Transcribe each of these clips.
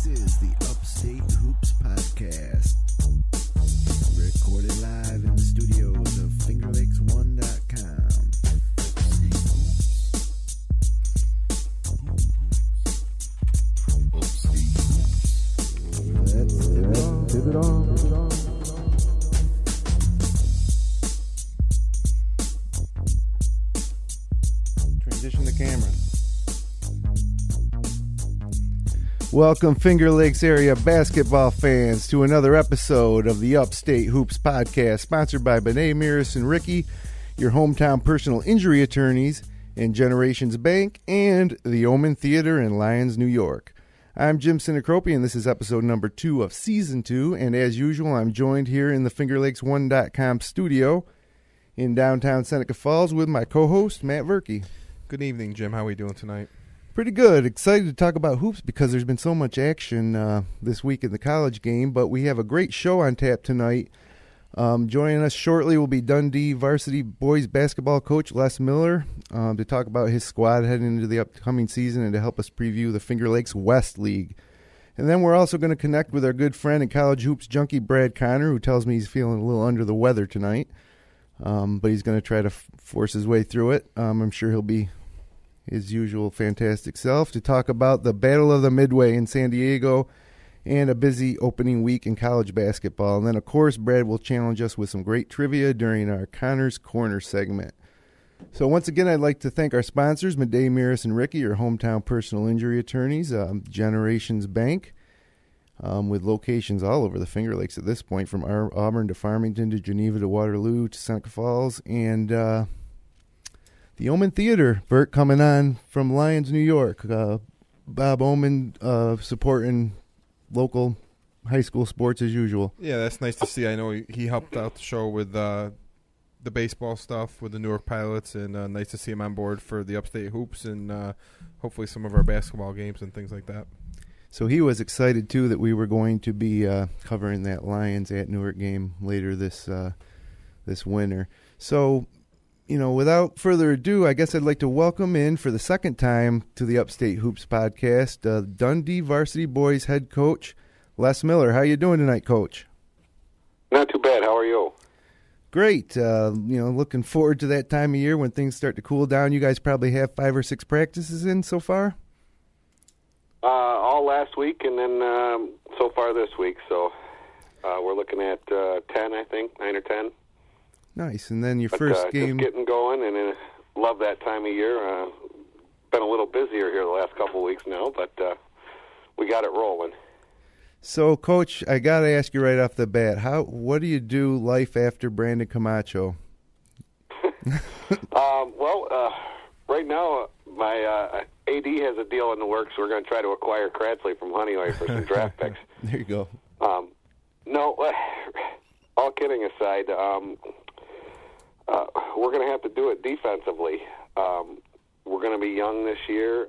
This is the Upstate Hoops Podcast. Recorded live in the studios of FingerLakes1.com. Let's tip it off. Transition the camera. Welcome, Finger Lakes area basketball fans, to another episode of the Upstate Hoops Podcast, sponsored by Benet, Miris, and Ricky, your hometown personal injury attorneys, and Generations Bank, and the Omen Theater in Lyons, New York. I'm Jim Sinacropi, and this is episode number 2 of Season 2, and as usual, I'm joined here in the FingerLakes1.com studio in downtown Seneca Falls with my co-host, Matt Verkey. Good evening, Jim. How are we doing tonight? Pretty good. Excited to talk about hoops because there's been so much action this week in the college game, but we have a great show on tap tonight. Joining us shortly will be Dundee varsity boys basketball coach Les Miller to talk about his squad heading into the upcoming season and to help us preview the Finger Lakes West League. And then we're also going to connect with our good friend and college hoops junkie Brad Connor, who tells me he's feeling a little under the weather tonight, but he's going to try to force his way through it. I'm sure he'll be his usual fantastic self to talk about the Battle of the Midway in San Diego and a busy opening week in college basketball. And then, of course, Brad will challenge us with some great trivia during our Connor's Corner segment. So once again, I'd like to thank our sponsors, Midway, Miris, and Ricky, your hometown personal injury attorneys, Generations Bank, with locations all over the Finger Lakes at this point, from Auburn to Farmington to Geneva to Waterloo to Seneca Falls, and the Omen Theater, Bert, coming on from Lyons, New York. Bob Omen supporting local high school sports as usual. Yeah, that's nice to see. I know he helped out the show with the baseball stuff with the Newark Pilots, and nice to see him on board for the Upstate Hoops and hopefully some of our basketball games and things like that. So he was excited, too, that we were going to be covering that Lyons at Newark game later this winter. So, you know, without further ado, I guess I'd like to welcome in for the second time to the Upstate Hoops Podcast, Dundee varsity boys head coach Les Miller. How you doing tonight, Coach? Not too bad. How are you? Great. Looking forward to that time of year when things start to cool down. You guys probably have 5 or 6 practices in so far? All last week and then so far this week. So we're looking at 10, I think, 9 or 10. Nice. And then your first game. Just getting going, and love that time of year. Been a little busier here the last couple of weeks now, but we got it rolling. So, Coach, I got to ask you right off the bat, what do you do life after Brandon Camacho? Right now, my AD has a deal in the works. We're going to try to acquire Cratsley from Honeyway for some draft picks. There you go. No, all kidding aside, we're going to have to do it defensively. We're going to be young this year.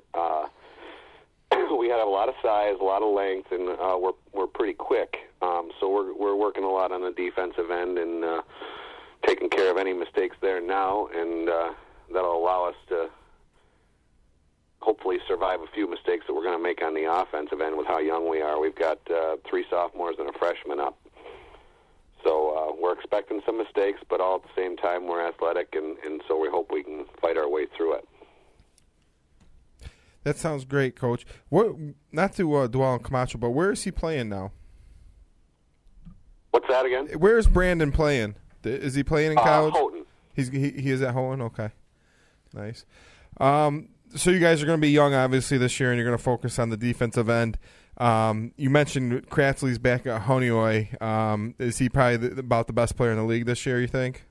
We have a lot of size, a lot of length, and we're pretty quick. So we're working a lot on the defensive end and taking care of any mistakes there now, and that'll allow us to hopefully survive a few mistakes that we're going to make on the offensive end with how young we are. We've got 3 sophomores and a freshman up. So we're expecting some mistakes, but all at the same time we're athletic, and so we hope we can fight our way through it. That sounds great, Coach. Not to dwell on Camacho, but where is he playing now? What's that again? Where is Brandon playing? Is he playing in college? Houghton. He is at Houghton? Okay. Nice. So you guys are going to be young, obviously, this year, and you're going to focus on the defensive end. You mentioned Cratsley's back at Honeyway. Is he probably about the best player in the league this year, you think?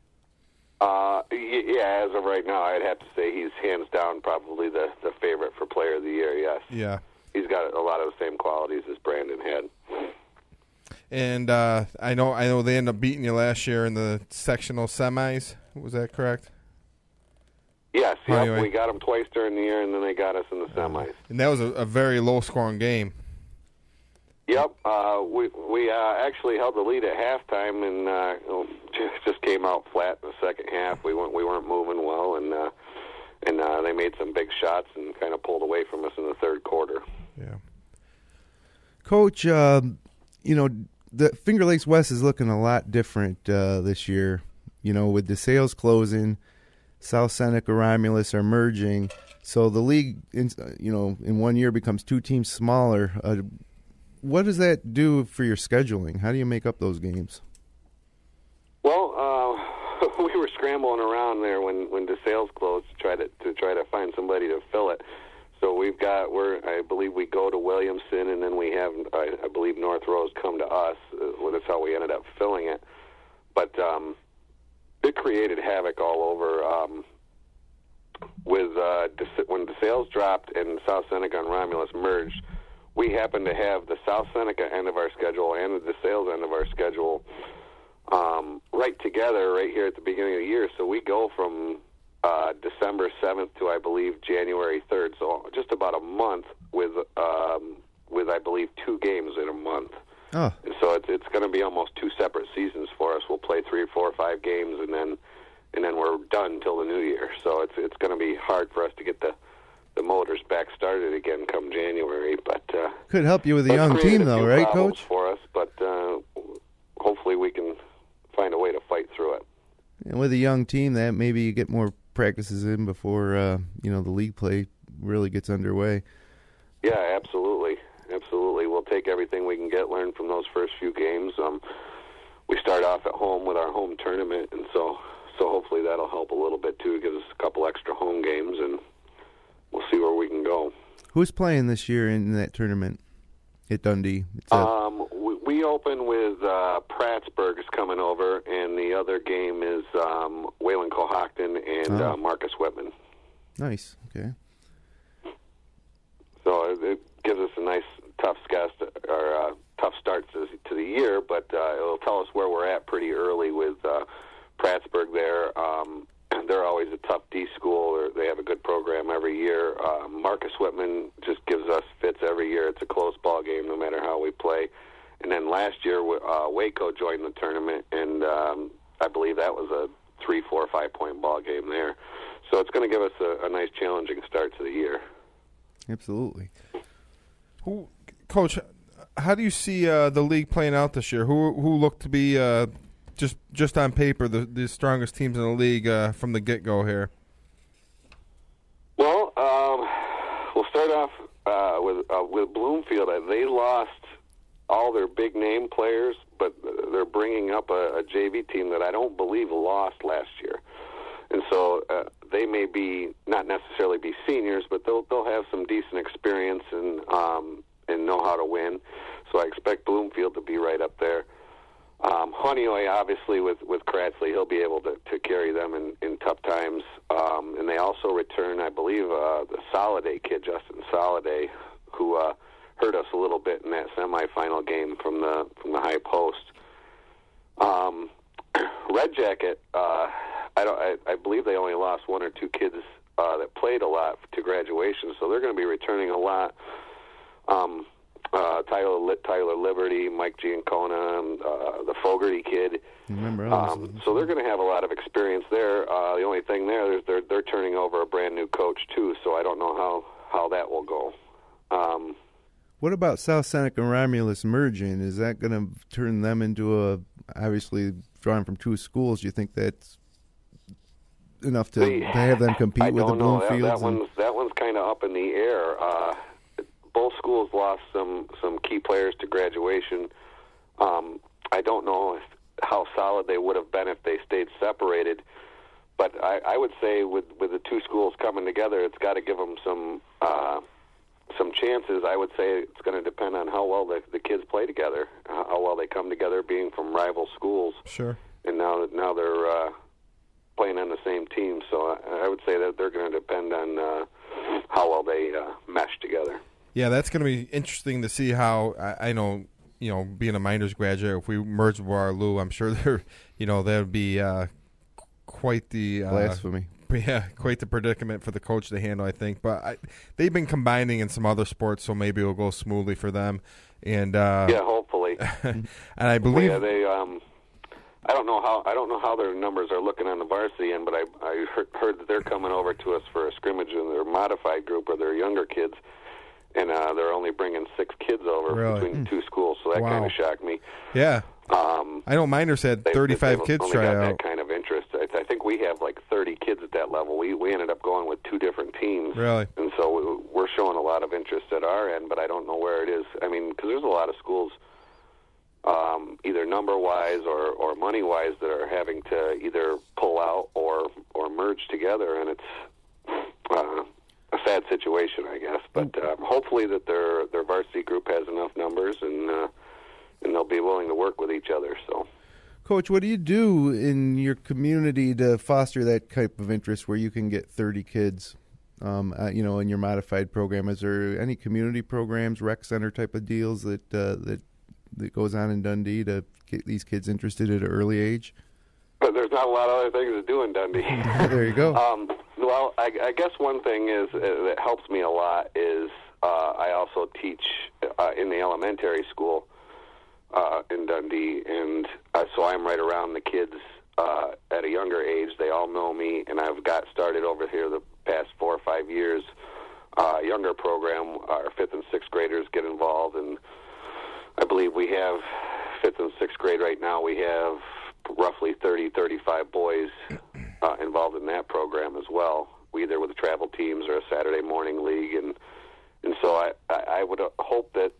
Yeah, as of right now, I'd have to say he's hands down probably the favorite for player of the year, yes. Yeah. He's got a lot of the same qualities as Brandon had. And I know they ended up beating you last year in the sectional semis. Was that correct? Yes, Anyway. We got them twice during the year, and then they got us in the semis. And that was a very low-scoring game. Yep, we actually held the lead at halftime, and just came out flat in the second half. We weren't moving well, and they made some big shots and kind of pulled away from us in the third quarter. Yeah. Coach, the Finger Lakes West is looking a lot different this year. With the sales closing, South Seneca, Romulus are merging, so the league, in 1 year becomes 2 teams smaller. What does that do for your scheduling? How do you make up those games? Well, we were scrambling around there when DeSales closed to try to find somebody to fill it. So I believe we go to Williamson, and then we have, I believe, North Rose come to us. That's how we ended up filling it. But it created havoc all over. When DeSales dropped and South Seneca and Romulus merged, we happened to have the South Seneca end of our schedule and the DeSales end of our schedule right together right here at the beginning of the year. So we go from December 7th to, I believe, January 3rd. So just about a month with I believe, 2 games in a month. Oh. And so it's going to be almost 2 separate seasons for us. We'll play 3 or 4 or 5 games, and then we're done till the new year. So it's going to be hard for us to get the motors back started again come January. But could help you with a young team, though, right, Coach? For us, but hopefully we can find a way to fight through it. And with a young team, that maybe you get more practices in before the league play really gets underway. Yeah, absolutely. We'll take everything we can get, learn from those first few games. We start off at home with our home tournament, and so hopefully that'll help a little bit too. Give us a couple extra home games, and we'll see where we can go. Who's playing this year in that tournament at Dundee? We open with Prattsburg is coming over, and the other game is Wayland Cohocton and Marcus Whitman. Nice. Okay. So it gives us a nice tough start to the year, but it'll tell us where we're at pretty early with Prattsburg there. They're always a tough D school. They have a good program every year. Marcus Whitman just gives us fits every year. It's a close ball game no matter how we play. And then last year, Waco joined the tournament, and I believe that was a 3, 4, 5 point ball game there. So it's going to give us a nice challenging start to the year. Absolutely. Coach, how do you see the league playing out this year? Who look to be just on paper the strongest teams in the league from the get-go here? Well, we'll start off with Bloomfield. They lost all their big-name players, but they're bringing up a JV team that I don't believe lost last year. And so they may be not necessarily be seniors, but they'll have some decent experience and know how to win. So I expect Bloomfield to be right up there. Honeoye, obviously, with Kratzley, he'll be able to carry them in tough times. And they also return, I believe, the Soliday kid, Justin Soliday, who hurt us a little bit in that semifinal game from the high post. Red Jacket, I believe they only lost 1 or 2 kids that played a lot to graduation, so they're going to be returning a lot. Tyler Liberty, Mike Giancona, the Fogarty kid. So they're going to have a lot of experience there. The only thing there is they're turning over a brand new coach too, so I don't know how that will go. What about South Seneca and Romulus merging? Is that going to turn them into obviously drawn from 2 schools? Do you think that's enough to have them compete with the Bloomfields? That one's kind of up in the air. Both schools lost some key players to graduation. I don't know how solid they would have been if they stayed separated, but I would say with the 2 schools coming together, it's got to give them some chances. I would say it's going to depend on how well the kids play together, how well they come together, being from rival schools. Sure. And now they're playing on the same team, so I would say that they're going to depend on how well they mesh together. Yeah, that's going to be interesting to see how. I know, being a minors graduate, if we merge with Waterloo, I'm sure that would be quite the blasphemy. Yeah, quite the predicament for the coach to handle, I think. But they've been combining in some other sports, so maybe it'll go smoothly for them. And hopefully. And I believe they. I don't know how their numbers are looking on the varsity end, but I heard that they're coming over to us for a scrimmage in their modified group or their younger kids. and they're only bringing 6 kids over between the two schools, so that kind of shocked me. Yeah. I know Miners had 35 kids try out. That kind of interest. I think we have like 30 kids at that level. We ended up going with 2 different teams. Really? And so we're showing a lot of interest at our end, but I don't know where it is. I mean, because there's a lot of schools, either number-wise or money-wise, that are having to either pull out or merge together, and it's a sad situation, I guess. But hopefully that their varsity group has enough numbers, and they'll be willing to work with each other. So, Coach, what do you do in your community to foster that type of interest where you can get 30 kids, in your modified program? Is there any community programs, rec center type of deals that goes on in Dundee to get these kids interested at an early age? But there's not a lot of other things to do in Dundee. There you go. Well, I guess one thing is that helps me a lot is I also teach in the elementary school in Dundee, and so I'm right around the kids at a younger age. They all know me, and I've got started over here the past 4 or 5 years. Younger program, our 5th and 6th graders get involved, and I believe we have 5th and 6th grade right now. We have roughly 30, 35 boys involved in that program as well, either with the travel teams or a Saturday morning league, and so I would hope that,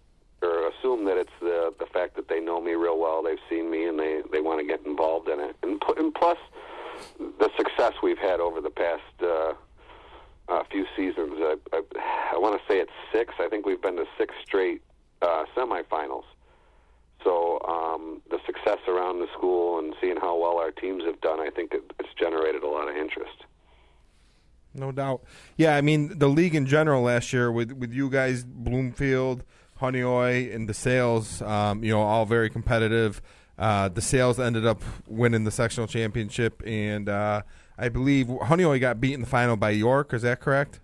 or assume that it's the fact that they know me real well, they've seen me, and they want to get involved in it. And plus, the success we've had over the past few seasons. I want to say it's 6. I think we've been to 6 straight semifinals. So the success around the school and seeing how well our teams have done, I think it's generated a lot of interest. No doubt. Yeah, I mean, the league in general last year with you guys, Bloomfield, Honeoye, and DeSales, all very competitive. DeSales ended up winning the sectional championship, and I believe Honeoye got beat in the final by York. Is that correct?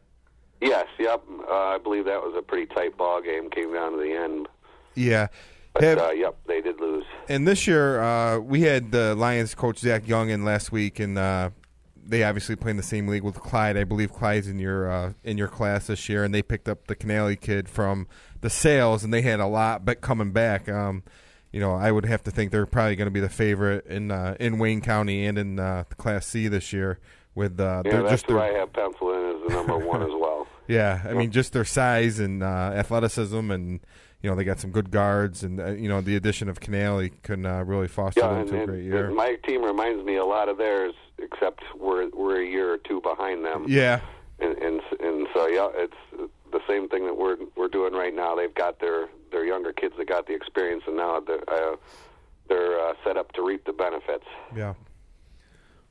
Yes, yep. I believe that was a pretty tight ball game, came down to the end. Yeah. But, yep, they did lose. And this year, we had the Lions coach Zach Young in last week, and they obviously play in the same league with Clyde. I believe Clyde's in your class this year, and they picked up the Canale kid from the Sales, and they had a lot but coming back. I would have to think they're probably going to be the favorite in Wayne County and in Class C this year. With that's who I have penciled in as the number 1 as well. Yeah, I mean, just their size and athleticism, and they got some good guards, and the addition of Canale can really foster them to a great year. My team reminds me a lot of theirs, except we're a year or 2 behind them. Yeah, and so it's the same thing that we're doing right now. They've got their younger kids that got the experience, and now they're set up to reap the benefits. Yeah.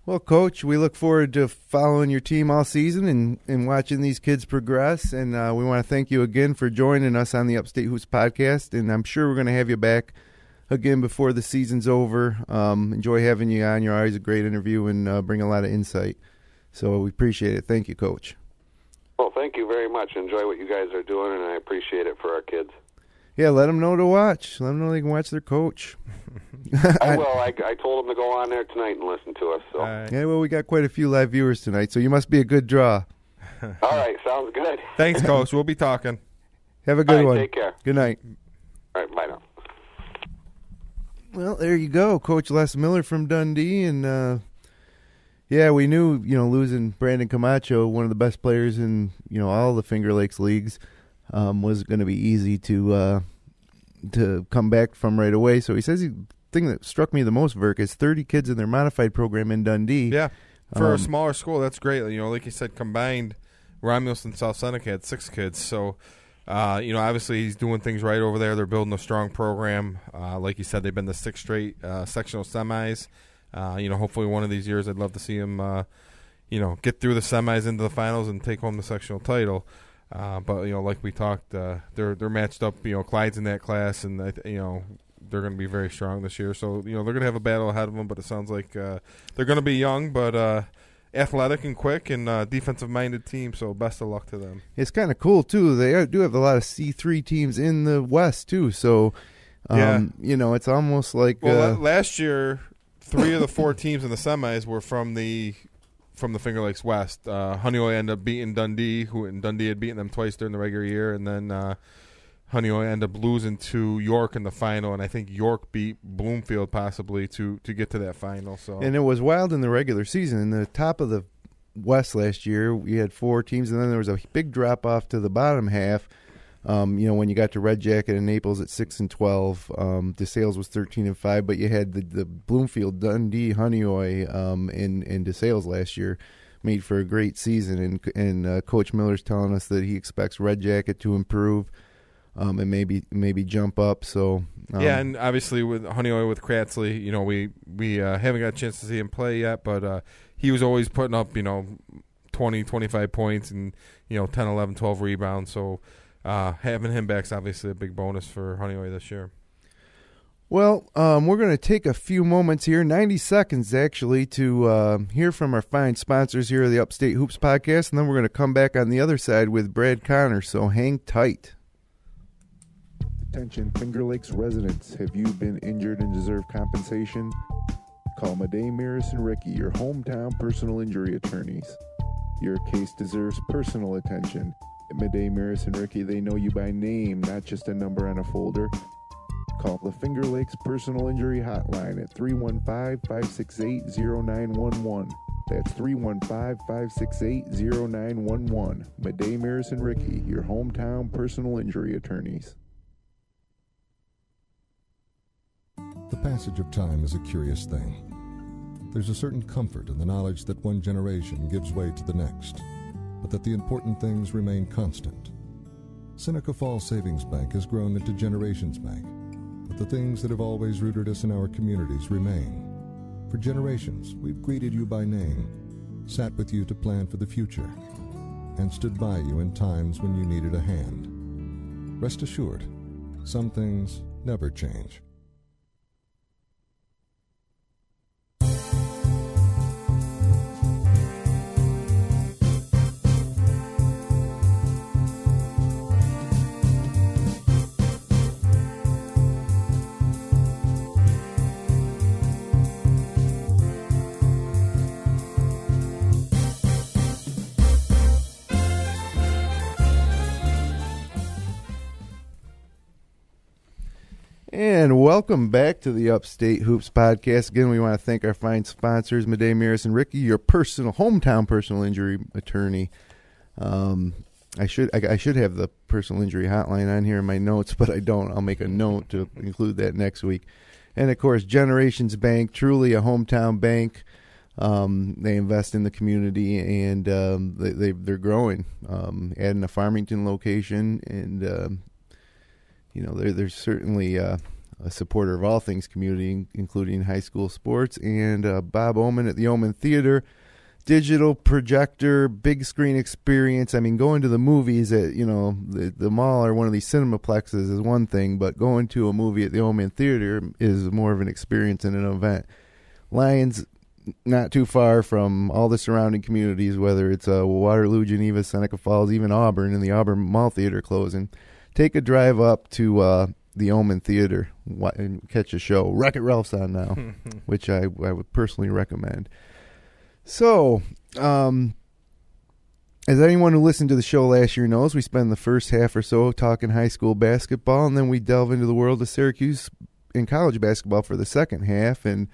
Well, Coach, we look forward to following your team all season and watching these kids progress. And we want to thank you again for joining us on the Upstate Hoops podcast. And I'm sure we're going to have you back again before the season's over. Enjoy having you on. You're always a great interview and bring a lot of insight. So we appreciate it. Thank you, Coach. Well, thank you very much. Enjoy what you guys are doing, and I appreciate it for our kids. Yeah, let them know to watch. Let them know they can watch their coach. I will. I told them to go on there tonight and listen to us. So. Yeah, well, we got quite a few live viewers tonight, so you must be a good draw. All right, sounds good. Thanks, Coach. We'll be talking. Have a good one. Take care. Good night. All right, bye now. Well, there you go, Coach Les Miller from Dundee, and we knew losing Brandon Camacho, one of the best players in all the Finger Lakes leagues, was going to be easy to come back from right away. So he says the thing that struck me the most, Verk, is 30 kids in their modified program in Dundee. Yeah, for a smaller school, that's great. Like you said, combined, Romulus and South Seneca had 6 kids. So, obviously he's doing things right over there. They're building a strong program. Like you said, they've been to 6 straight sectional semis. Hopefully one of these years I'd love to see him, get through the semis into the finals and take home the sectional title. But like we talked, they're matched up. Clyde's in that class, and they're going to be very strong this year. So they're going to have a battle ahead of them. But it sounds like they're going to be young, but athletic and quick, and defensive-minded team. So best of luck to them. It's kind of cool too. They do have a lot of C3 teams in the West too. So it's almost like last year 3 of the 4 teams in the semis were from the from the Finger Lakes West. Honeoye ended up beating Dundee, and Dundee had beaten them twice during the regular year, and then Honeoye ended up losing to York in the final, and I think York beat Bloomfield possibly to get to that final. So, and it was wild in the regular season. In the top of the West last year, we had 4 teams, and then there was a big drop off to the bottom half. When you got to Red Jacket and Naples at 6-12, DeSales was 13-5, but you had the Bloomfield, Dundee, Honeoye, and DeSales last year made for a great season. And Coach Miller's telling us that he expects Red Jacket to improve and maybe jump up. So yeah, and obviously with Honeoye with Kratzley, we haven't got a chance to see him play yet, but he was always putting up 20, 25 points and 10, 11, 12 rebounds. So. Having him back is obviously a big bonus for Honeoye this year. Well, we're going to take a few moments here, 90 seconds actually, to hear from our fine sponsors here of the Upstate Hoops Podcast, and then we're going to come back on the other side with Brad Connor, so hang tight. Attention Finger Lakes residents, have you been injured and deserve compensation? Call Midway, Maris, and Ricky, your hometown personal injury attorneys. Your case deserves personal attention. At Midway, Maris, and Ricky, they know you by name, not just a number on a folder. Call the Finger Lakes Personal Injury Hotline at 315-568-0911. That's 315-568-0911. Midway, Maris, and Ricky, your hometown personal injury attorneys. The passage of time is a curious thing. There's a certain comfort in the knowledge that one generation gives way to the next, but that the important things remain constant. Seneca Falls Savings Bank has grown into Generations Bank, but the things that have always rooted us in our communities remain. For generations, we've greeted you by name, sat with you to plan for the future, and stood by you in times when you needed a hand. Rest assured, some things never change. And welcome back to the Upstate Hoops Podcast. Again, we want to thank our fine sponsors, Midway, Maris, and Ricky, your hometown personal injury attorney. I should have the personal injury hotline on here in my notes, but I don't. I'll make a note to include that next week. And, of course, Generations Bank, truly a hometown bank. They invest in the community, and they're growing, adding a Farmington location, and they're certainly a supporter of all things community, including high school sports. And Bob Oman at the Oman Theater, digital projector, big screen experience. I mean, going to the movies at the mall or one of these cinemaplexes is one thing, but going to a movie at the Oman Theater is more of an experience and an event. Lions, not too far from all the surrounding communities, whether it's Waterloo, Geneva, Seneca Falls, even Auburn, and the Auburn Mall Theater closing. Take a drive up to the Oman Theater and catch a show. Wreck-It Ralph's on now, which I would personally recommend. So, as anyone who listened to the show last year knows, we spend the first half or so talking high school basketball, and then we delve into the world of Syracuse in college basketball for the second half, and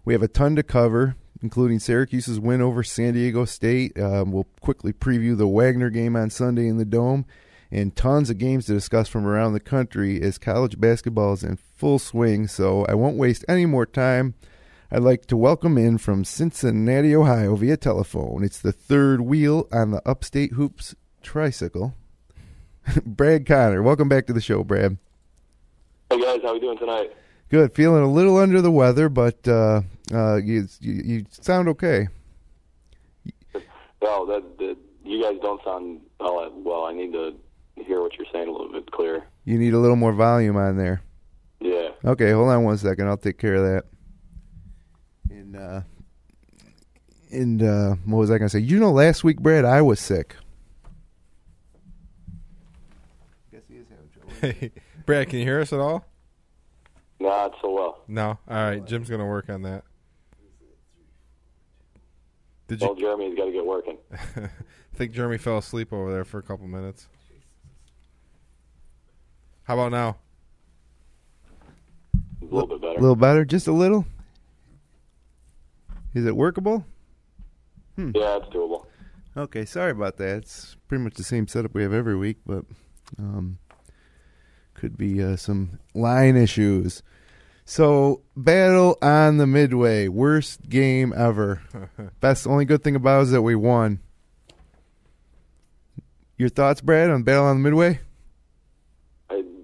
we have a ton to cover, including Syracuse's win over San Diego State. We'll quickly preview the Wagner game on Sunday in the Dome, and tons of games to discuss from around the country as college basketball is in full swing. So I won't waste any more time. I'd like to welcome in from Cincinnati, Ohio via telephone. It's the third wheel on the Upstate Hoops tricycle. Brad Connor, welcome back to the show, Brad. Hey guys, how are we doing tonight? Good. Feeling a little under the weather, but you sound okay. Well, you guys don't sound all that well. I need to hear what you're saying a little bit clearer. You need a little more volume on there. Yeah. Okay, hold on one second. I'll take care of that. And what was I going to say? Last week, Brad, I was sick. Guess he is having trouble. Hey, Brad, can you hear us at all? Not so well. No? All right, Jim's going to work on that. Well, Jeremy's got to get working. I think Jeremy fell asleep over there for a couple minutes. How about now? A little bit better. A little better? Just a little? Is it workable? Yeah, it's doable. Okay, sorry about that. It's pretty much the same setup we have every week, but could be some line issues. So, battle on the Midway. Worst game ever. Only good thing about it is that we won. Your thoughts, Brad, on battle on the Midway?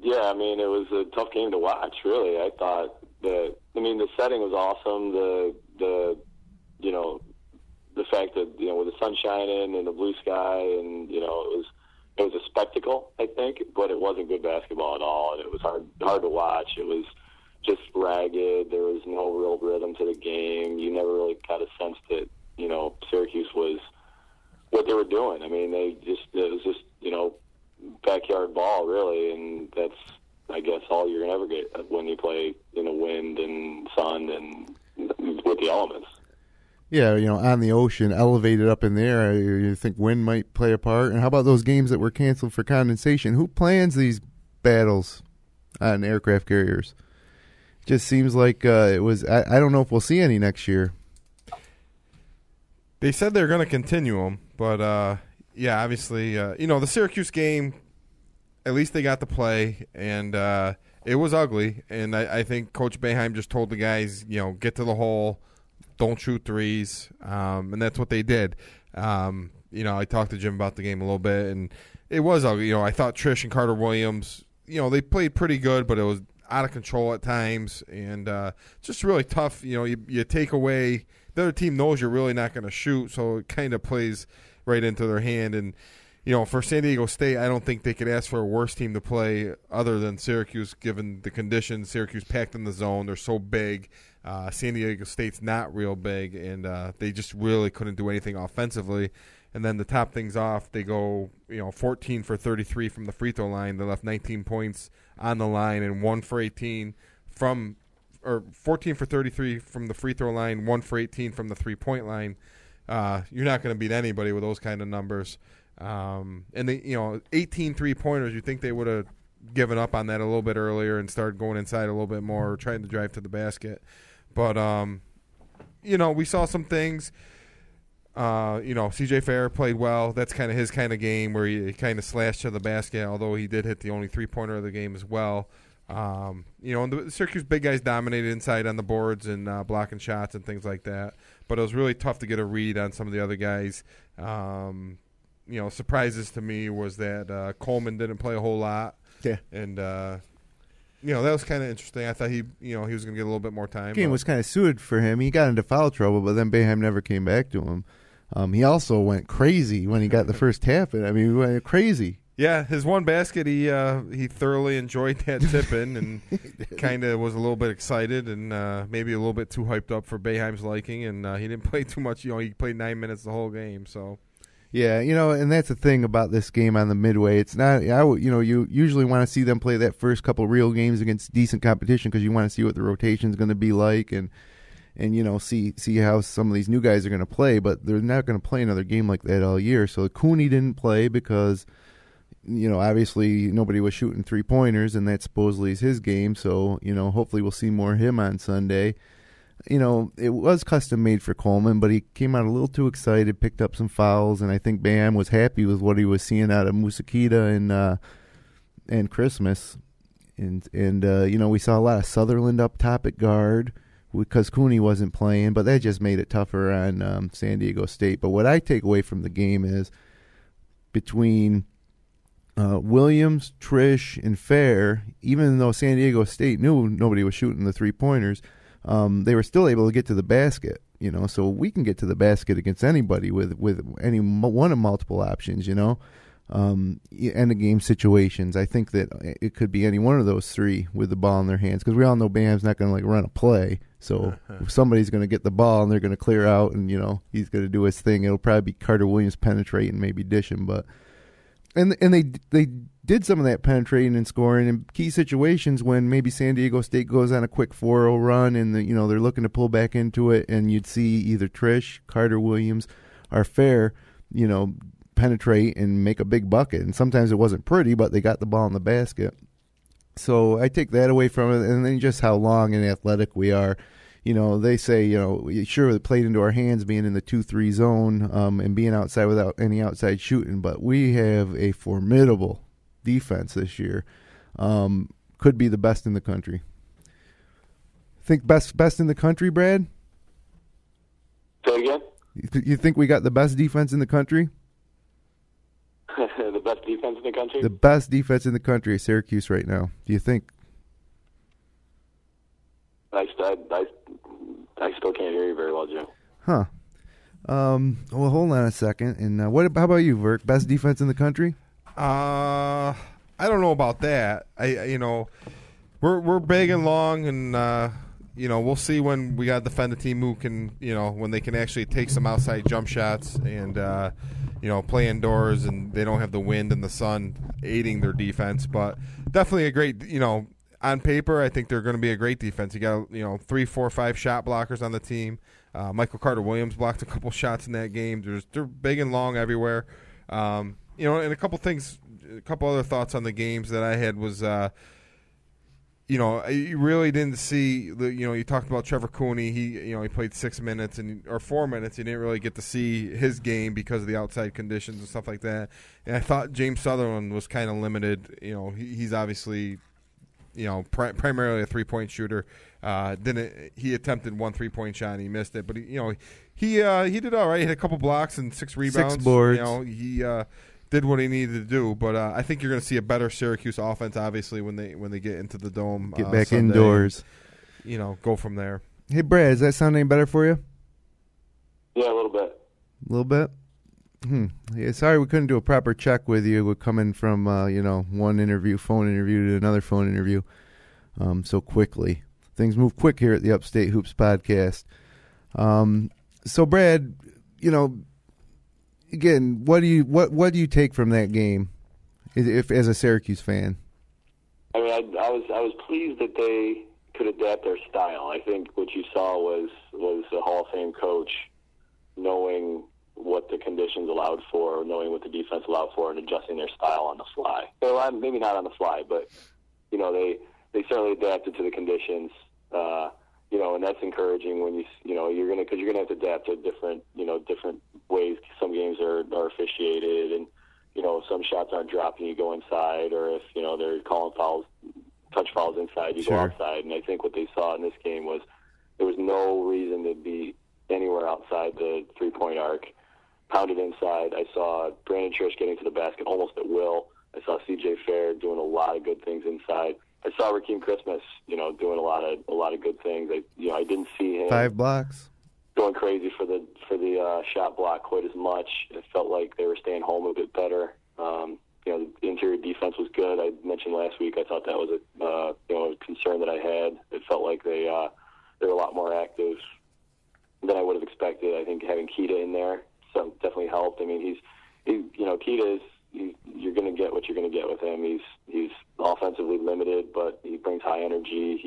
Yeah, I mean, it was a tough game to watch, really. I thought the setting was awesome. The fact that, with the sun shining and the blue sky, and, it was a spectacle, I think, but it wasn't good basketball at all, and it was hard to watch. It was just ragged. There was no real rhythm to the game. You never really got a sense that, Syracuse was what they were doing. I mean, it was just, backyard ball, really, and that's, I guess, all you're going to ever get when you play in the wind and sun and with the elements. Yeah, on the ocean, elevated up in the air, you think wind might play a part. And how about those games that were canceled for condensation? Who plans these battles on aircraft carriers? Just seems like it was. I don't know if we'll see any next year. They said they're going to continue them, but yeah, obviously, the Syracuse game, at least they got to play, and it was ugly. And I think Coach Boeheim just told the guys, get to the hole, don't shoot threes, and that's what they did. I talked to Jim about the game a little bit, and it was ugly. I thought Trish and Carter Williams, they played pretty good, but it was out of control at times, and just really tough. You take away – the other team knows you're really not going to shoot, so it kind of plays right into their hand. And, for San Diego State, I don't think they could ask for a worse team to play other than Syracuse, given the conditions. Syracuse packed in the zone. They're so big. San Diego State's not real big, and they just really couldn't do anything offensively. And then to top things off, they go 14 for 33 from the free throw line. They left 19 points on the line and 1 for 18 or 14 for 33 from the free throw line, 1 for 18 from the 3-point line. You're not going to beat anybody with those kind of numbers. And they, 18 3-pointers. You think they would have given up on that a little bit earlier and started going inside a little bit more, or trying to drive to the basket. But we saw some things. CJ Fair played well. That's kind of his kind of game, where he kind of slashed to the basket, although he did hit the only 3-pointer of the game as well. And the Syracuse big guys dominated inside on the boards and blocking shots and things like that. But it was really tough to get a read on some of the other guys. Surprises to me was that Coleman didn't play a whole lot. Yeah. And, that was kind of interesting. I thought he was going to get a little bit more time. The game was kind of suited for him. He got into foul trouble, but then Boeheim never came back to him. He also went crazy when he got the first tap. He went crazy. Yeah, his one basket, he thoroughly enjoyed that tip-in and kind of was a little bit excited and maybe a little bit too hyped up for Boeheim's liking, and he didn't play too much. He played 9 minutes the whole game. So, yeah, and that's the thing about this game on the Midway. It's not, you usually want to see them play that first couple real games against decent competition because you want to see what the rotation is going to be like and see how some of these new guys are going to play. But they're not going to play another game like that all year. So Cooney didn't play because obviously nobody was shooting 3-pointers, and that supposedly is his game. So, hopefully we'll see more of him on Sunday. It was custom made for Coleman, but he came out a little too excited, picked up some fouls, and I think Bam was happy with what he was seeing out of Musakita and Christmas. And we saw a lot of Sutherland up top at guard because Cooney wasn't playing, but that just made it tougher on San Diego State. But what I take away from the game is between Williams, Trish, and Fair, even though San Diego State knew nobody was shooting the 3-pointers, they were still able to get to the basket. So we can get to the basket against anybody with any one of multiple options. End of game situations. I think that it could be any one of those three with the ball in their hands, because we all know Bam's not going to run a play. So if somebody's going to get the ball and they're going to clear out, and he's going to do his thing, it'll probably be Carter Williams penetrating, maybe dishing, but. And they did some of that penetrating and scoring in key situations when maybe San Diego State goes on a quick 4-0 run and they're looking to pull back into it, and you'd see either Trish, Carter Williams, or Fair, penetrate and make a big bucket. And sometimes it wasn't pretty, but they got the ball in the basket. So I take that away from it, and then just how long and athletic we are. They say, sure, it played into our hands being in the 2-3 zone and being outside without any outside shooting, but we have a formidable defense this year. Could be the best in the country. Think best in the country, Brad? Say it again? You think we got the best defense in the country? The best defense in the country? The best defense in the country is Syracuse right now. Do you think? I still can't hear you very well, Jim. Huh. Well, hold on a second. And how about you, Verk? Best defense in the country? I don't know about that. We're big and long, and we'll see when we got to defend a team who can, when they can actually take some outside jump shots and play indoors, and they don't have the wind and the sun aiding their defense. But definitely a great, on paper, I think they're going to be a great defense. You got 3, 4, 5 shot blockers on the team. Michael Carter Williams blocked a couple shots in that game. They're big and long everywhere. And a couple other thoughts on the games that I had was, you really didn't see you talked about Trevor Cooney. He played 6 minutes or 4 minutes. You didn't really get to see his game because of the outside conditions and stuff like that. And I thought James Sutherland was kind of limited. He's obviously primarily a 3-point shooter. He attempted 1 3-point shot and he missed it, but he did all right. He had a couple blocks and 6 rebounds. 6 boards. He did what he needed to do. But I think you're going to see a better Syracuse offense, obviously, when they get into the dome. Get back Sunday, indoors. Go from there. Hey, Brad, does that sound any better for you? Yeah, a little bit. A little bit? Yeah, sorry we couldn't do a proper check with you. We're coming from, one phone interview to another phone interview so quickly. Things move quick here at the Upstate Hoops podcast. So, Brad, again, what do you take from that game, if as a Syracuse fan? I mean, I was pleased that they could adapt their style. I think what you saw was a Hall of Fame coach knowing what the conditions allowed for, knowing what the defense allowed for, and adjusting their style on the fly. Well, maybe not on the fly, but they certainly adapted to the conditions. And that's encouraging when you're gonna have to adapt to different ways. Some games are officiated, and some shots aren't dropping. You go inside, or if they're calling fouls, touch fouls inside, you go outside. And I think what they saw in this game was there was no reason to be anywhere outside the 3-point arc. Pounded inside. I saw Brandon Trish getting to the basket almost at will. I saw C.J. Fair doing a lot of good things inside. I saw Rakeem Christmas, doing a lot of good things. I didn't see him 5 blocks going crazy for the shot block quite as much. It felt like they were staying home a bit better. The interior defense was good. I mentioned last week I thought that was a concern that I had. It felt like they were a lot more active than I would have expected. I think having Keita in there definitely helped. I mean, Keita is. You're going to get what you're going to get with him. He's offensively limited, but he brings high energy.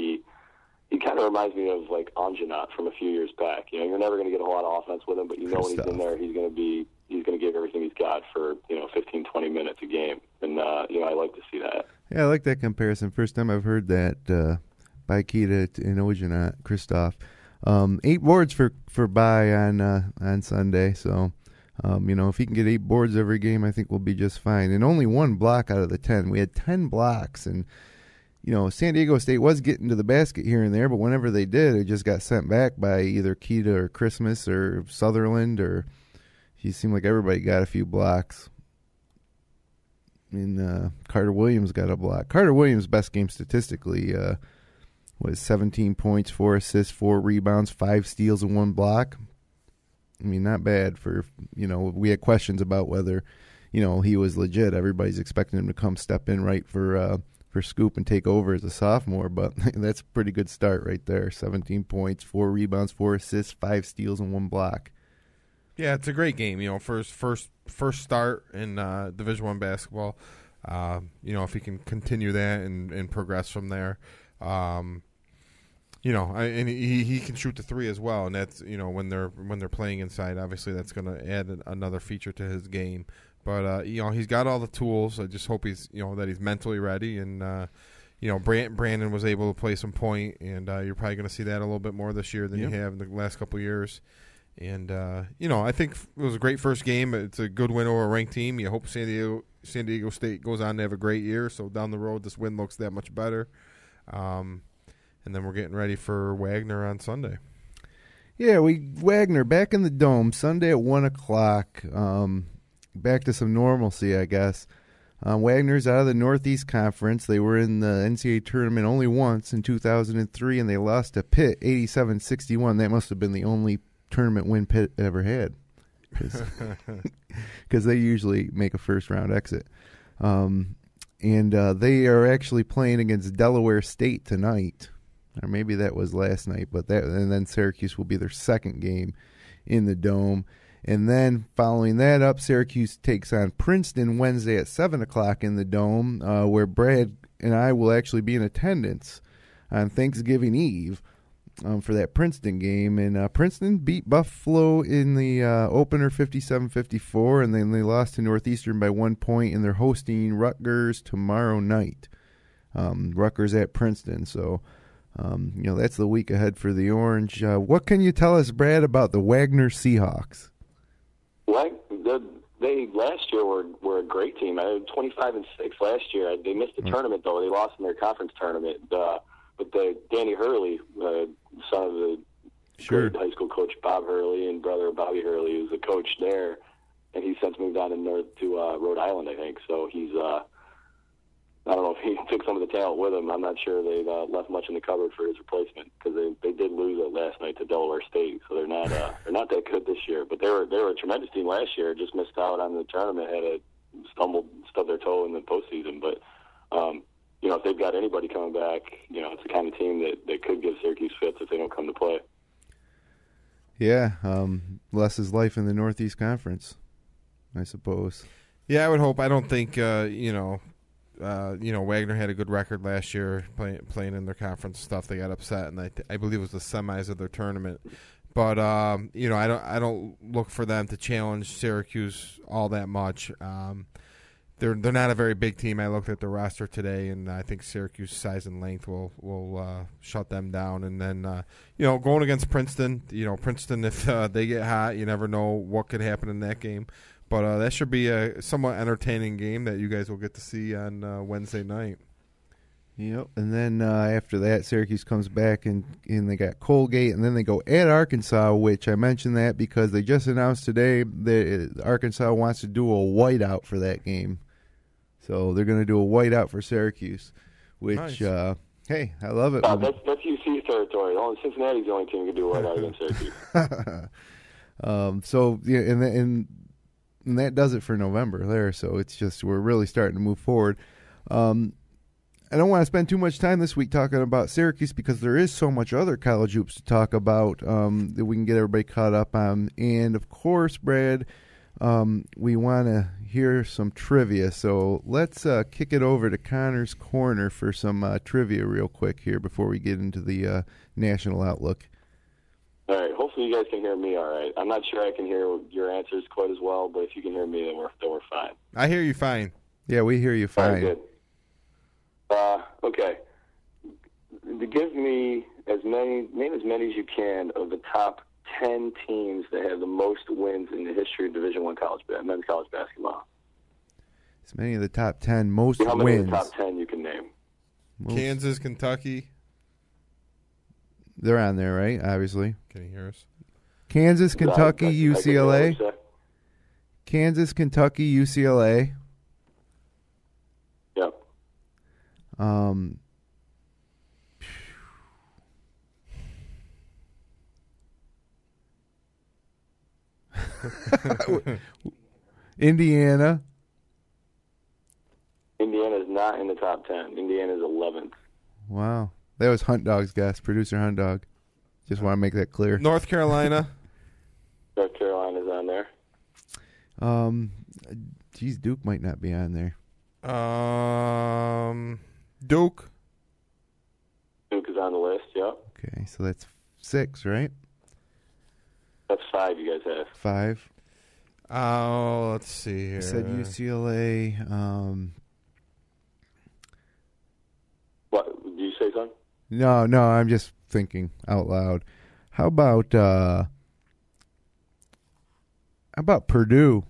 He kind of reminds me of like Anjanat from a few years back. You're never going to get a lot of offense with him, but when he's in there, he's going to give everything he's got for 15, 20 minutes a game, and I like to see that. Yeah, I like that comparison. First time I've heard that by Keita and Anjanat, Christoph. 8 boards for Bai on Sunday, so. If he can get 8 boards every game, I think we'll be just fine. And only 1 block out of the 10. We had 10 blocks, and San Diego State was getting to the basket here and there, but whenever they did, it just got sent back by either Keita or Christmas or Sutherland, or he seemed like everybody got a few blocks. And Carter Williams got a block. Carter Williams' best game statistically was 17 points, 4 assists, 4 rebounds, 5 steals, and 1 block. I mean, not bad for, we had questions about whether, he was legit. Everybody's expecting him to come step in right for Scoop and take over as a sophomore, but that's a pretty good start right there. 17 points, 4 rebounds, 4 assists, 5 steals, and 1 block. Yeah, it's a great game. First start in Division I basketball. If he can continue that and progress from there. And he can shoot the three as well, and that's when they're playing inside. Obviously, that's going to add another feature to his game. But he's got all the tools. I just hope he's that he's mentally ready. And Brandon was able to play some point, and you're probably going to see that a little bit more this year than you have in the last couple of years. And I think it was a gret first game. It's a good win over a ranked team. You hope San Diego State goes on to have a great year. So down the road, this win looks that much better. And then we're getting ready for Wagner on Sunday. Yeah, Wagner back in the Dome Sunday at 1:00. Back to some normalcy, I guess. Wagner's out of the Northeast Conference. They were in the NCAA tournament only once in 2003, and they lost to Pitt 87-61. That must have been the only tournament win Pitt ever had, because they usually make a first-round exit. And they are actually playing against Delaware State tonight. Or maybe that was last night, and then Syracuse will be their second game in the Dome. And then following that up, Syracuse takes on Princeton Wednesday at 7:00 in the Dome, where Brad and I will actually be in attendance on Thanksgiving Eve for that Princeton game. And Princeton beat Buffalo in the opener 57-54, and then they lost to Northeastern by 1 point, and they're hosting Rutgers tomorrow night. Rutgers at Princeton, so that's the week ahead for the Orange. What can you tell us, Brad, about the Wagner Seahawks? They last year were a great team. I had 25-6 last year. They missed the tournament though. They lost in their conference tournament. But Danny Hurley, son of the great high school coach Bob Hurley and brother of Bobby Hurley, who's the coach there, and he's since moved on to Rhode Island, I think. So he's I don't know if he took some of the talent with him. I'm not sure they've left much in the cupboard for his replacement, because they did lose it last night to Delaware State, so they're not that good this year. But they were a tremendous team last year. Just missed out on the tournament, had a stubbed their toe in the postseason. But if they've got anybody coming back, it's the kind of team that could give Syracuse fits if they don't come to play. Yeah, less is life in the Northeast Conference, I suppose. Yeah, I would hope. I don't think Wagner had a good record last year playing in their conference stuff. They got upset, and I believe it was the semis of their tournament. But I don't look for them to challenge Syracuse all that much. They're not a very big team. I looked at the roster today, and I think Syracuse size and length will shut them down. And then going against Princeton, Princeton, if they get hot, you never know what could happen in that game. But that should be a somewhat entertaining game that you guys will get to see on Wednesday night. Yep. And then after that, Syracuse comes back, and they got Colgate, and then they go at Arkansas, which I mentioned that because they just announced today that Arkansas wants to do a whiteout for that game. So they're going to do a whiteout for Syracuse, which, nice. Hey, I love it. That's UC territory. Cincinnati's the only team who can do a whiteout against Syracuse. And that does it for November there. So it's just we're really starting to move forward. I don't want to spend too much time this week talking about Syracuse because there is so much other college hoops to talk about that we can get everybody caught up on. And, of course, Brad, we want to hear some trivia. So let's kick it over to Connor's Corner for some trivia real quick here before we get into the national outlook. All right. Hopefully you guys can hear me all right. I'm not sure I can hear your answers quite as well, but if you can hear me, then we're fine. I hear you fine. Yeah, we hear you fine. All right, good. Okay. Give me name as many as you can of the top 10 teams that have the most wins in the history of Division I men's college basketball. As many of the top 10 most wins. How many of the top 10 you can name? Kansas, Kentucky. They're on there, right? Obviously. Can you hear us? Kansas, Kentucky, UCLA. Kansas, Kentucky, UCLA. Yep. Indiana. Indiana's not in the top 10. Indiana's 11th. Wow. That was Hunt Dog's guess, producer Hunt Dog. Just want to make that clear. North Carolina. North Carolina's on Geez, Duke might not be on there. Duke. Duke is on the list, yeah. Okay, so that's 6, right? That's 5 you guys have. 5. Oh, let's see here. You said UCLA. What, did you say something? No, I'm just thinking out loud. How about Purdue?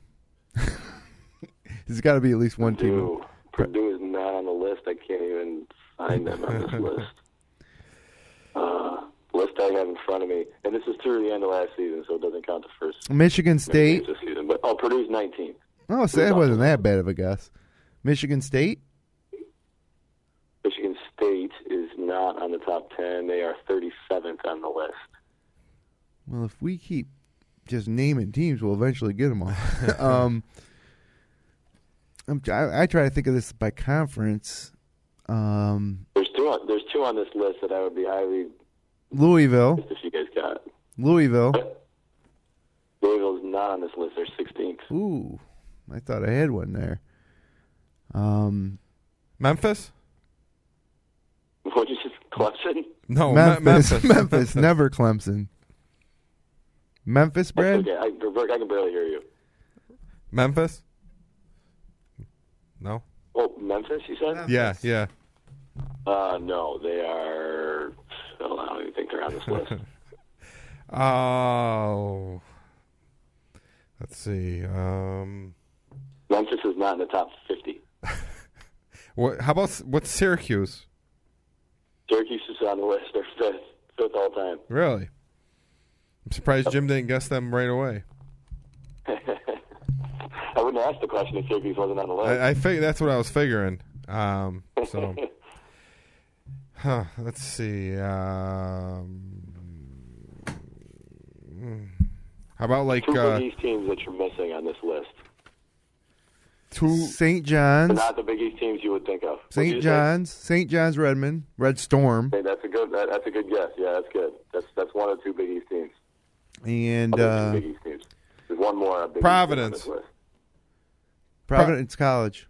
There's got to be at least one team. Purdue is not on the list. I can't even find them on this list. List I have in front of me, and this is through the end of last season, so it doesn't count the first. Michigan State. This season, but Purdue's 19th. Oh, so that wasn't that bad of a guess. Michigan State. Michigan State is not on the top 10. They are 37th on the list. Well, if we keep just naming teams, we'll eventually get them all. I try to think of this by conference. There's two on this list that I would be highly. Louisville. If you guys got Louisville. Louisville's not on this list. They're 16th. Ooh, I thought I had one there. Memphis. What you just Clemson? No, Memphis. Memphis, never Clemson. Memphis, Brad? Okay, I can barely hear you. Memphis? No. Oh, Memphis, you said? Yeah. No, they are. I don't even think they're on this list. Oh. Let's see. Memphis is not in the top 50. How about what's Syracuse? Syracuse is on the list. They're fifth all time. Really? I'm surprised Jim didn't guess them right away. I wouldn't ask the question if Syracuse wasn't on the list. I that's what I was figuring. So, let's see. How about like two Big East teams that you're missing on this list? St. John's. They're not the Big East teams you would think of. St. John's, Redmond, Red Storm. Hey, that's a good guess. Yeah, that's good. That's one of the two Big East teams. And two Big East teams. There's one more. Providence. Providence College.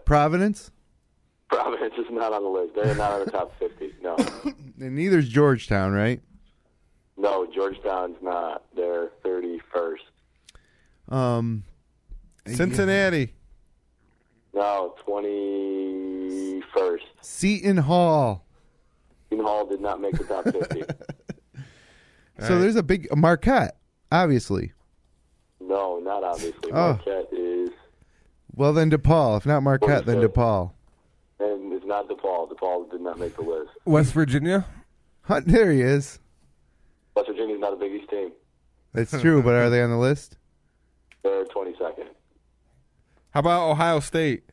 Providence? Providence is not on the list. They're not on the top 50. No. And neither's Georgetown, right? No, Georgetown's not. They're 31st. Cincinnati. No, 21st. Seton Hall. Seton Hall did not make the top 50. So there's a Marquette, obviously. No, not obviously. Marquette is. Well, then DePaul. If not Marquette, then DePaul. And it's not DePaul. DePaul did not make the list. West Virginia? There he is. West Virginia's not a Big East team. That's true, but are they on the list? They're 22nd. How about Ohio State?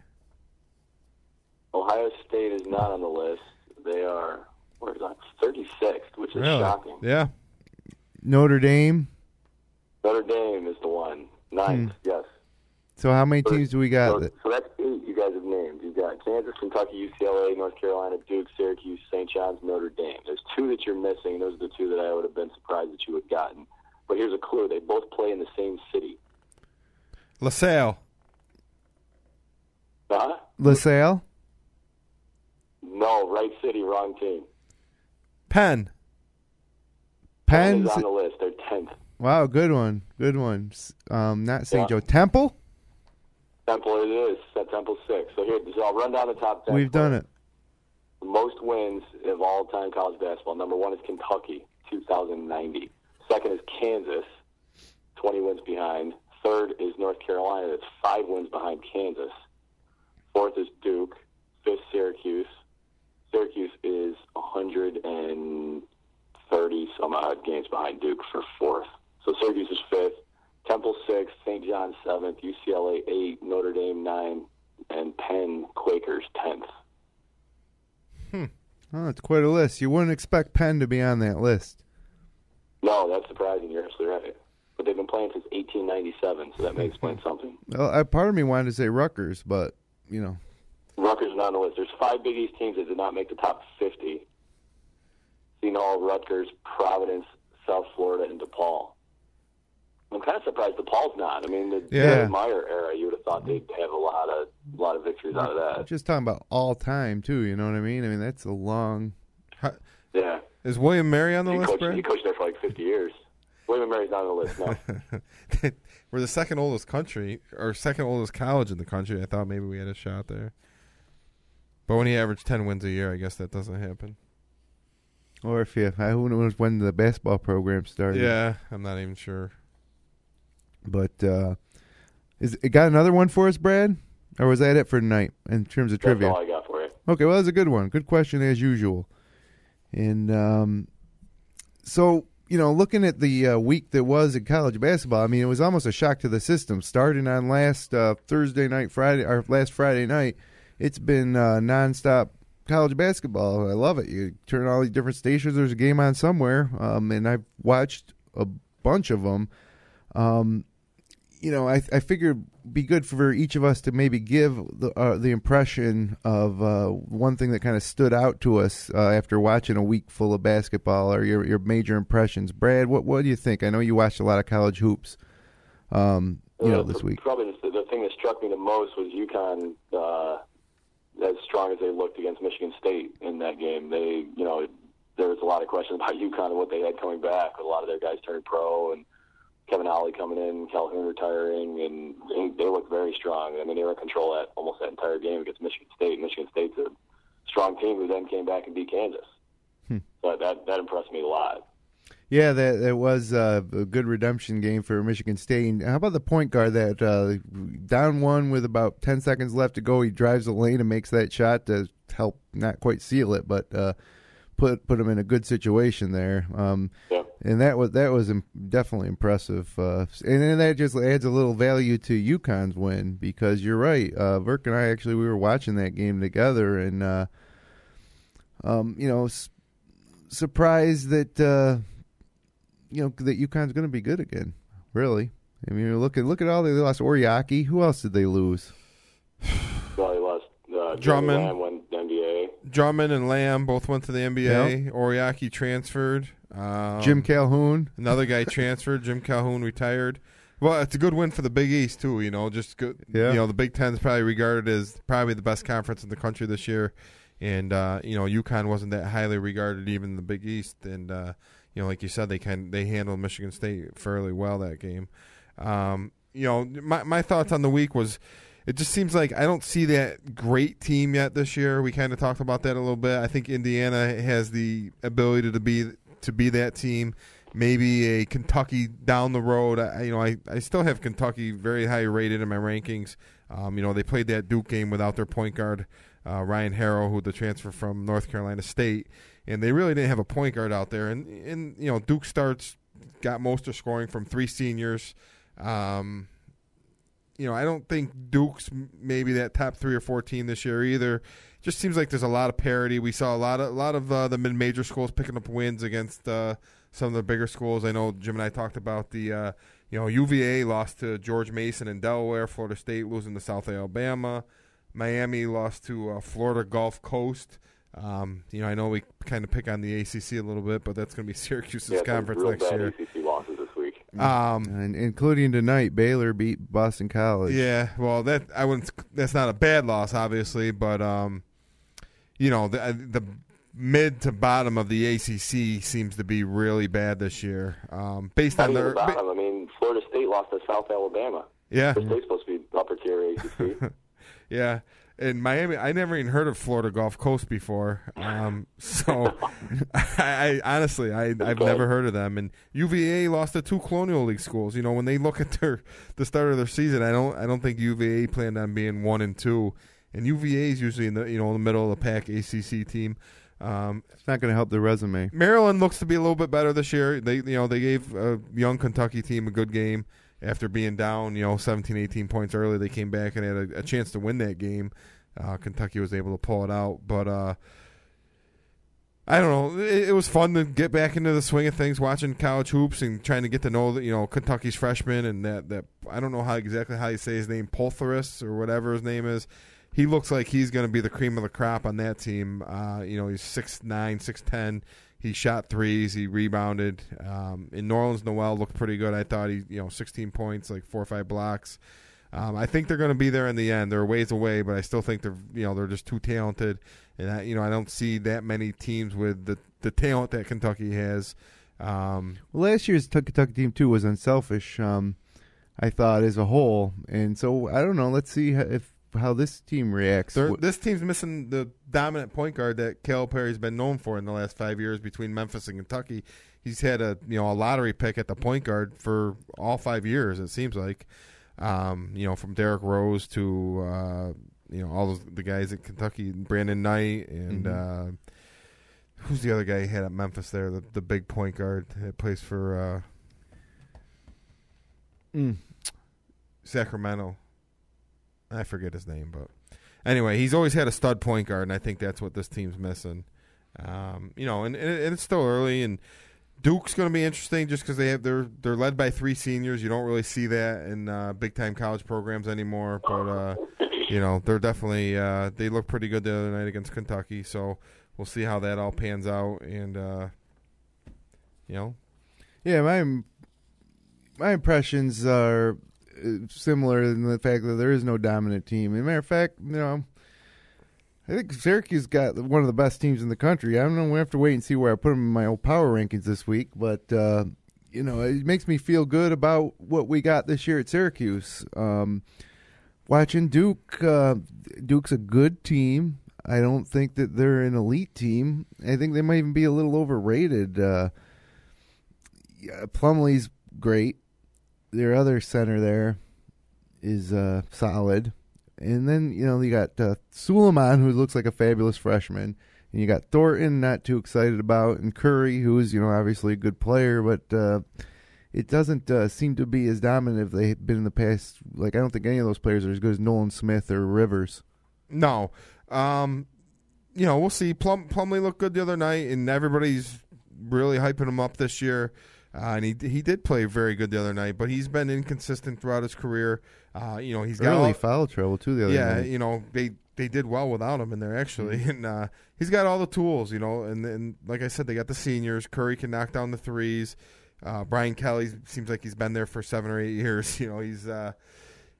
Ohio State is not on the list. They are, where is that? 36th, which is shocking. Yeah. Notre Dame? Notre Dame is the one. 9th, yes. So how many teams do we got? So that's 8 you guys have named. You've got Kansas, Kentucky, UCLA, North Carolina, Duke, Syracuse, St. John's, Notre Dame. There's 2 that you're missing. Those are the 2 that I would have been surprised that you had gotten. But here's a clue. They both play in the same city. LaSalle. Huh? LaSalle? No, right city, wrong team. Penn. Penn is on the list. They're 10th. Wow, good one. Good one. Not St. Joe. Temple? Temple it is. Temple's 6. So I'll run down the top 10. We've done it. The most wins of all-time college basketball. Number 1 is Kentucky, 2,090. Second is Kansas, 20 wins behind. Third is North Carolina, that's 5 wins behind Kansas. Fourth is Duke. Fifth, Syracuse. Syracuse is 130-some-odd games behind Duke for 4th. So Syracuse is 5th. Temple 6th, St. John's 7th, UCLA 8, Notre Dame 9, and Penn Quakers 10th. Oh, it's quite a list. You wouldn't expect Penn to be on that list. No, that's surprising. You're absolutely right. But they've been playing since 1897, so that may explain something. Well, part of me wanted to say Rutgers, but, Rutgers is not on the list. There's 5 Big East teams that did not make the top 50. Seton Hall, Rutgers, Providence, South Florida, and DePaul. I'm kind of surprised DePaul's not. I mean, the Yeah. Meyer era, you would have thought they'd have a lot of victories out of that. Just talking about all time too. You know what I mean? I mean that's a long. Yeah. Is William Mary on the list, He Brad? coached there for like 50 years. William Mary's not on the list, no. We're the second oldest country, or second oldest college in the country. I thought maybe we had a shot there. But when he averaged 10 wins a year, I guess that doesn't happen. Or if who knows when the basketball program started. Yeah, I'm not even sure. But is it got another one for us, Brad? Or was that it for tonight in terms of trivia? That's all I got for you. Okay, well, that's a good one. Good question as usual. And so, looking at the week that was in college basketball, I mean, it was almost a shock to the system. Starting on last Friday night, it's been nonstop college basketball. I love it. You turn on all these different stations. There's a game on somewhere, and I've watched a bunch of them. I figured it'd be good for each of us to maybe give the impression of one thing that kind of stood out to us after watching a week full of basketball, or your major impressions. Brad, what do you think? I know you watched a lot of college hoops, this week. Probably the thing that struck me the most was UConn, as strong as they looked against Michigan State in that game. There was a lot of questions about UConn and what they had coming back. A lot of their guys turned pro, and Kevin Ollie coming in, Calhoun retiring, and they looked very strong. I mean, they were in control almost that entire game against Michigan State. Michigan State's a strong team who then came back and beat Kansas. So that impressed me a lot. Yeah, that was a good redemption game for Michigan State. And how about the point guard that down one with about 10 seconds left to go, he drives the lane and makes that shot to help not quite seal it, but put him in a good situation there. Yeah. And that was definitely impressive. And then that just adds a little value to UConn's win, because you're right. Verk and I we were watching that game together, and surprised that that UConn's going to be good again. Really, I mean, look at all they lost. Oriaki. Who else did they lose? Well, they lost Drummond. Lamb went to the NBA. Drummond and Lamb both went to the NBA. Yep. Oriaki transferred. Jim Calhoun. Another guy transferred. Jim Calhoun retired. Well, it's a good win for the Big East too. Just good. Yeah. The Big Ten is probably regarded as probably the best conference in the country this year, and UConn wasn't that highly regarded even in the Big East, and like you said, they handled Michigan State fairly well that game. My thoughts on the week was, it just seems like I don't see that great team yet this year. We kind of talked about that a little bit. I think Indiana has the ability to be that team. Maybe a Kentucky down the road. I still have Kentucky very high rated in my rankings. They played that Duke game without their point guard, Ryan Harrow, who the transfer from North Carolina State, and they really didn't have a point guard out there. And Duke got most of scoring from three seniors. I don't think Duke's maybe that top 3 or 4 team this year either. Just seems like there's a lot of parity. We saw a lot of the mid-major schools picking up wins against some of the bigger schools. I know Jim and I talked about the UVA lost to George Mason in Delaware. Florida State losing to South Alabama. Miami lost to Florida Gulf Coast. I know we kind of pick on the ACC a little bit, but that's going to be Syracuse's conference next year. ACC losses this week. And including tonight, Baylor beat Boston College. Yeah, well, that's not a bad loss, obviously, but the mid to bottom of the ACC seems to be really bad this year. Based on their bottom. I mean, Florida State lost to South Alabama. Yeah, Florida State's supposed to be upper tier ACC. Yeah. In Miami, I never even heard of Florida Gulf Coast before, so I honestly, I've never heard of them. And UVA lost to 2 Colonial League schools. When they look at the start of their season, I don't think UVA planned on being 1 and 2. And UVA is usually in the the middle of the pack ACC team. It's not going to help their resume. Maryland looks to be a little bit better this year. They gave a young Kentucky team a good game. After being down, 17, 18 points early, they came back and had a chance to win that game. Kentucky was able to pull it out. But I don't know. It was fun to get back into the swing of things, watching college hoops and trying to get to know Kentucky's freshmen, and that I don't know exactly how you say his name, Poltheris or whatever his name is. he looks like he's going to be the cream of the crop on that team. He's 6'9", 6'10". He shot threes. He rebounded. In New Orleans, Noel looked pretty good. I thought 16 points, like 4 or 5 blocks. I think they're going to be there in the end. They're a ways away, but I still think they're just too talented. And I don't see that many teams with the talent that Kentucky has. Last year's Kentucky team too was unselfish. I thought as a whole, and so I don't know. Let's see how this team reacts. This team's missing the dominant point guard that Calipari's been known for in the last 5 years between Memphis and Kentucky. He's had a lottery pick at the point guard for all 5 years. It seems like, from Derrick Rose to all the guys at Kentucky, Brandon Knight, and who's the other guy he had at Memphis there, the big point guard that plays for Sacramento. I forget his name, but anyway, he's always had a stud point guard, and I think that's what this team's missing. And it's still early, and Duke's going to be interesting just because they're led by 3 seniors. You don't really see that in big time college programs anymore, but they're definitely they look pretty good the other night against Kentucky. So we'll see how that all pans out, and Yeah, my impressions are similar in the fact that there is no dominant team. As a matter of fact, I think Syracuse got one of the best teams in the country. I don't know. We have to wait and see where I put them in my old power rankings this week, but it makes me feel good about what we got this year at Syracuse. Watching Duke, Duke's a good team. I don't think that they're an elite team. I think they might even be a little overrated. Plumlee's great. Their other center there is solid. And then, you got Suleiman, who looks like a fabulous freshman. And you got Thornton, not too excited about. And Curry, who's, obviously a good player. But it doesn't seem to be as dominant as they've been in the past. Like, I don't think any of those players are as good as Nolan Smith or Rivers. No. We'll see. Plumlee looked good the other night, and everybody's really hyping him up this year. And he did play very good the other night, but he's been inconsistent throughout his career. He's got early foul trouble too the other night. They did well without him in there actually, and he's got all the tools. And like I said, they got the seniors. Curry can knock down the threes. Brian Kelly seems like he's been there for 7 or 8 years.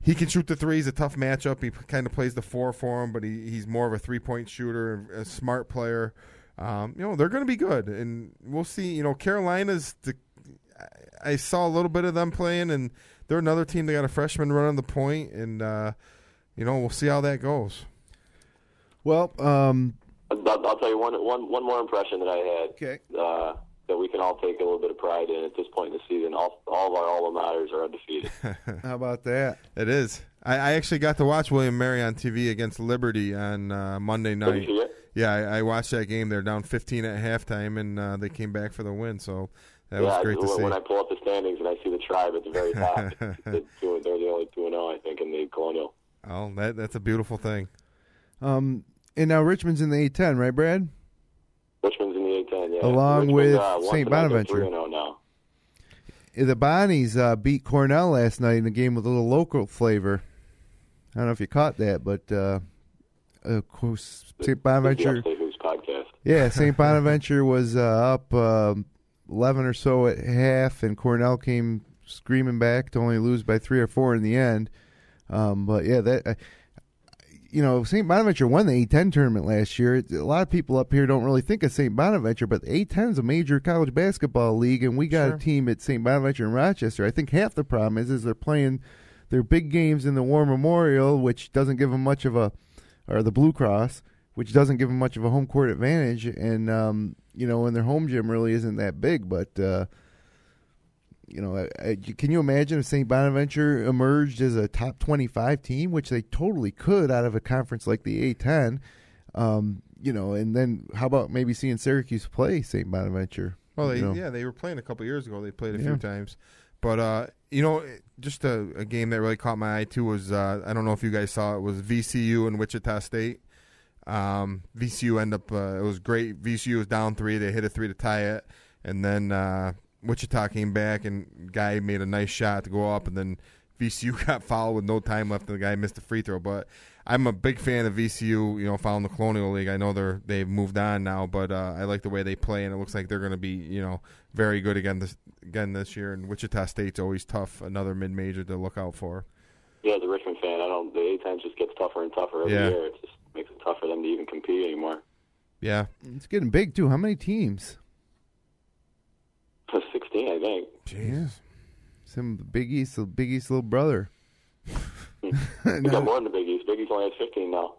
He can shoot the threes. A tough matchup. He kind of plays the 4 for him, but he's more of a 3-point shooter, a smart player. They're going to be good, and we'll see. Carolina's I saw a little bit of them playing, and they're another team. They got a freshman running the point, and we'll see how that goes. Well, I'll tell you one more impression that I had. Okay. That we can all take a little bit of pride in at this point in the season. All of our alma maters are undefeated. How about that? It is. I actually got to watch William Mary on TV against Liberty on Monday night. Did you see it? Yeah, I watched that game. They're down 15 at halftime, and they came back for the win. So that was great to see. When I pull up the standings and I see the Tribe at the very top, they're the only 2-0, I think, in the Colonial. Oh, that's a beautiful thing. And now Richmond's in the A-10, right, Brad? Richmond's in the A-10, yeah. Along with St. Bonaventure. 3-0 now. The Bonnies beat Cornell last night in a game with a little local flavor. I don't know if you caught that, but of course, St. Bonaventure. Upstate Who's podcast. Yeah, St. Bonaventure was up 11 or so at half, and Cornell came screaming back to only lose by 3 or 4 in the end. But yeah, that. St. Bonaventure won the A-10 tournament last year. A lot of people up here don't really think of St. Bonaventure, but the A-10 is a major college basketball league, and we got a team at St. Bonaventure in Rochester. I think half the problem is they're playing their big games in the War Memorial, which doesn't give them much of a, or the Blue Cross, which doesn't give them much of a home court advantage, and and their home gym really isn't that big, but can you imagine if St. Bonaventure emerged as a top 25 team, which they totally could out of a conference like the A-10, and then how about maybe seeing Syracuse play St. Bonaventure? Well, they were playing a couple years ago. They played a few times. But, just a game that really caught my eye, too, was, I don't know if you guys saw it, was VCU and Wichita State. VCU ended up, it was great. VCU was down 3. They hit a 3 to tie it. And then Wichita came back, and guy made a nice shot to go up, and then VCU got fouled with no time left, and the guy missed a free throw. But I'm a big fan of VCU, following the Colonial League. I know they've moved on now, but I like the way they play, and it looks like they're going to be, very good again this year. And Wichita State's always tough, another mid-major to look out for. Yeah, as a Richmond fan, the A-10 just gets tougher and tougher every year. It just makes it tough for them to even compete anymore. Yeah. It's getting big, too. How many teams? 16, I think. Jeez. Yeah. Some Big East little brother. We got more than the Big East. Big East only has 15 now.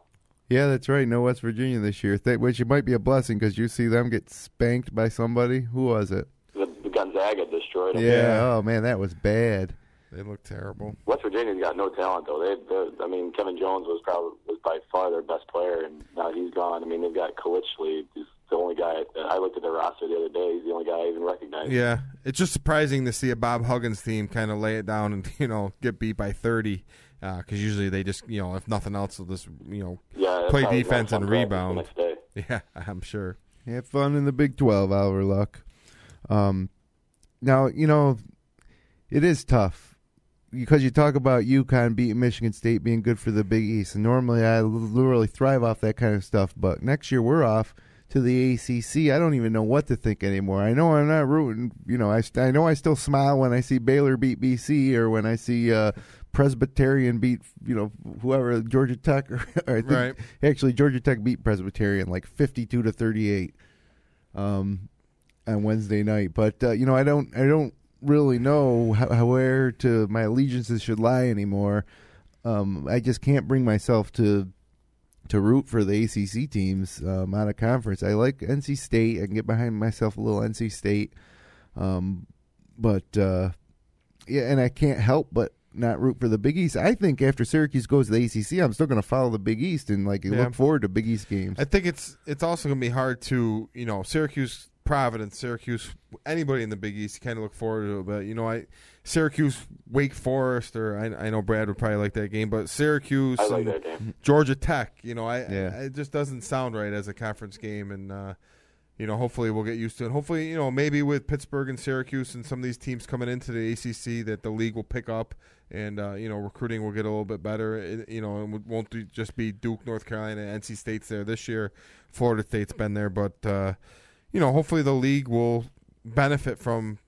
Yeah, that's right. No West Virginia this year, which it might be a blessing because you see them get spanked by somebody. Who was it? The Gonzaga destroyed them. Yeah. Oh, man, that was bad. They look terrible. West Virginia's got no talent, though. Kevin Jones was by far their best player, and now he's gone. They've got Kalichli. He's the only guy. I looked at their roster the other day. He's the only guy I even recognized. Yeah, it's just surprising to see a Bob Huggins team kind of lay it down and get beat by 30. Because usually they just, if nothing else, they'll just, play defense and rebound. The next day. Yeah, I'm sure. Have fun in the Big 12, Oliver Luck. Now, it is tough because you talk about UConn beating Michigan State being good for the Big East. And normally I literally thrive off that kind of stuff. But next year we're off to the ACC. I don't even know what to think anymore. I know I'm not rooting. I know I still smile when I see Baylor beat BC or when I see Presbyterian beat, whoever, Georgia Tech. Or I think actually Georgia Tech beat Presbyterian like 52-38 on Wednesday night. But I don't really know where to my allegiances should lie anymore. I just can't bring myself to root for the ACC teams out of conference. I like NC State. I can get behind myself a little NC State. But and I can't help but not root for the Big East. I think after Syracuse goes to the ACC, I'm still going to follow the Big East and look forward to Big East games. I think it's also going to be hard to, Syracuse, Providence, Syracuse, anybody in the Big East, you kind of look forward to it. But, Syracuse, Wake Forest, or I know Brad would probably like that game, but Syracuse, I like that game. Georgia Tech, it just doesn't sound right as a conference game. And, hopefully we'll get used to it. Hopefully, maybe with Pittsburgh and Syracuse and some of these teams coming into the ACC that the league will pick up and, recruiting will get a little bit better. And it won't just be Duke, North Carolina, NC State's there this year. Florida State's been there. But, hopefully the league will benefit from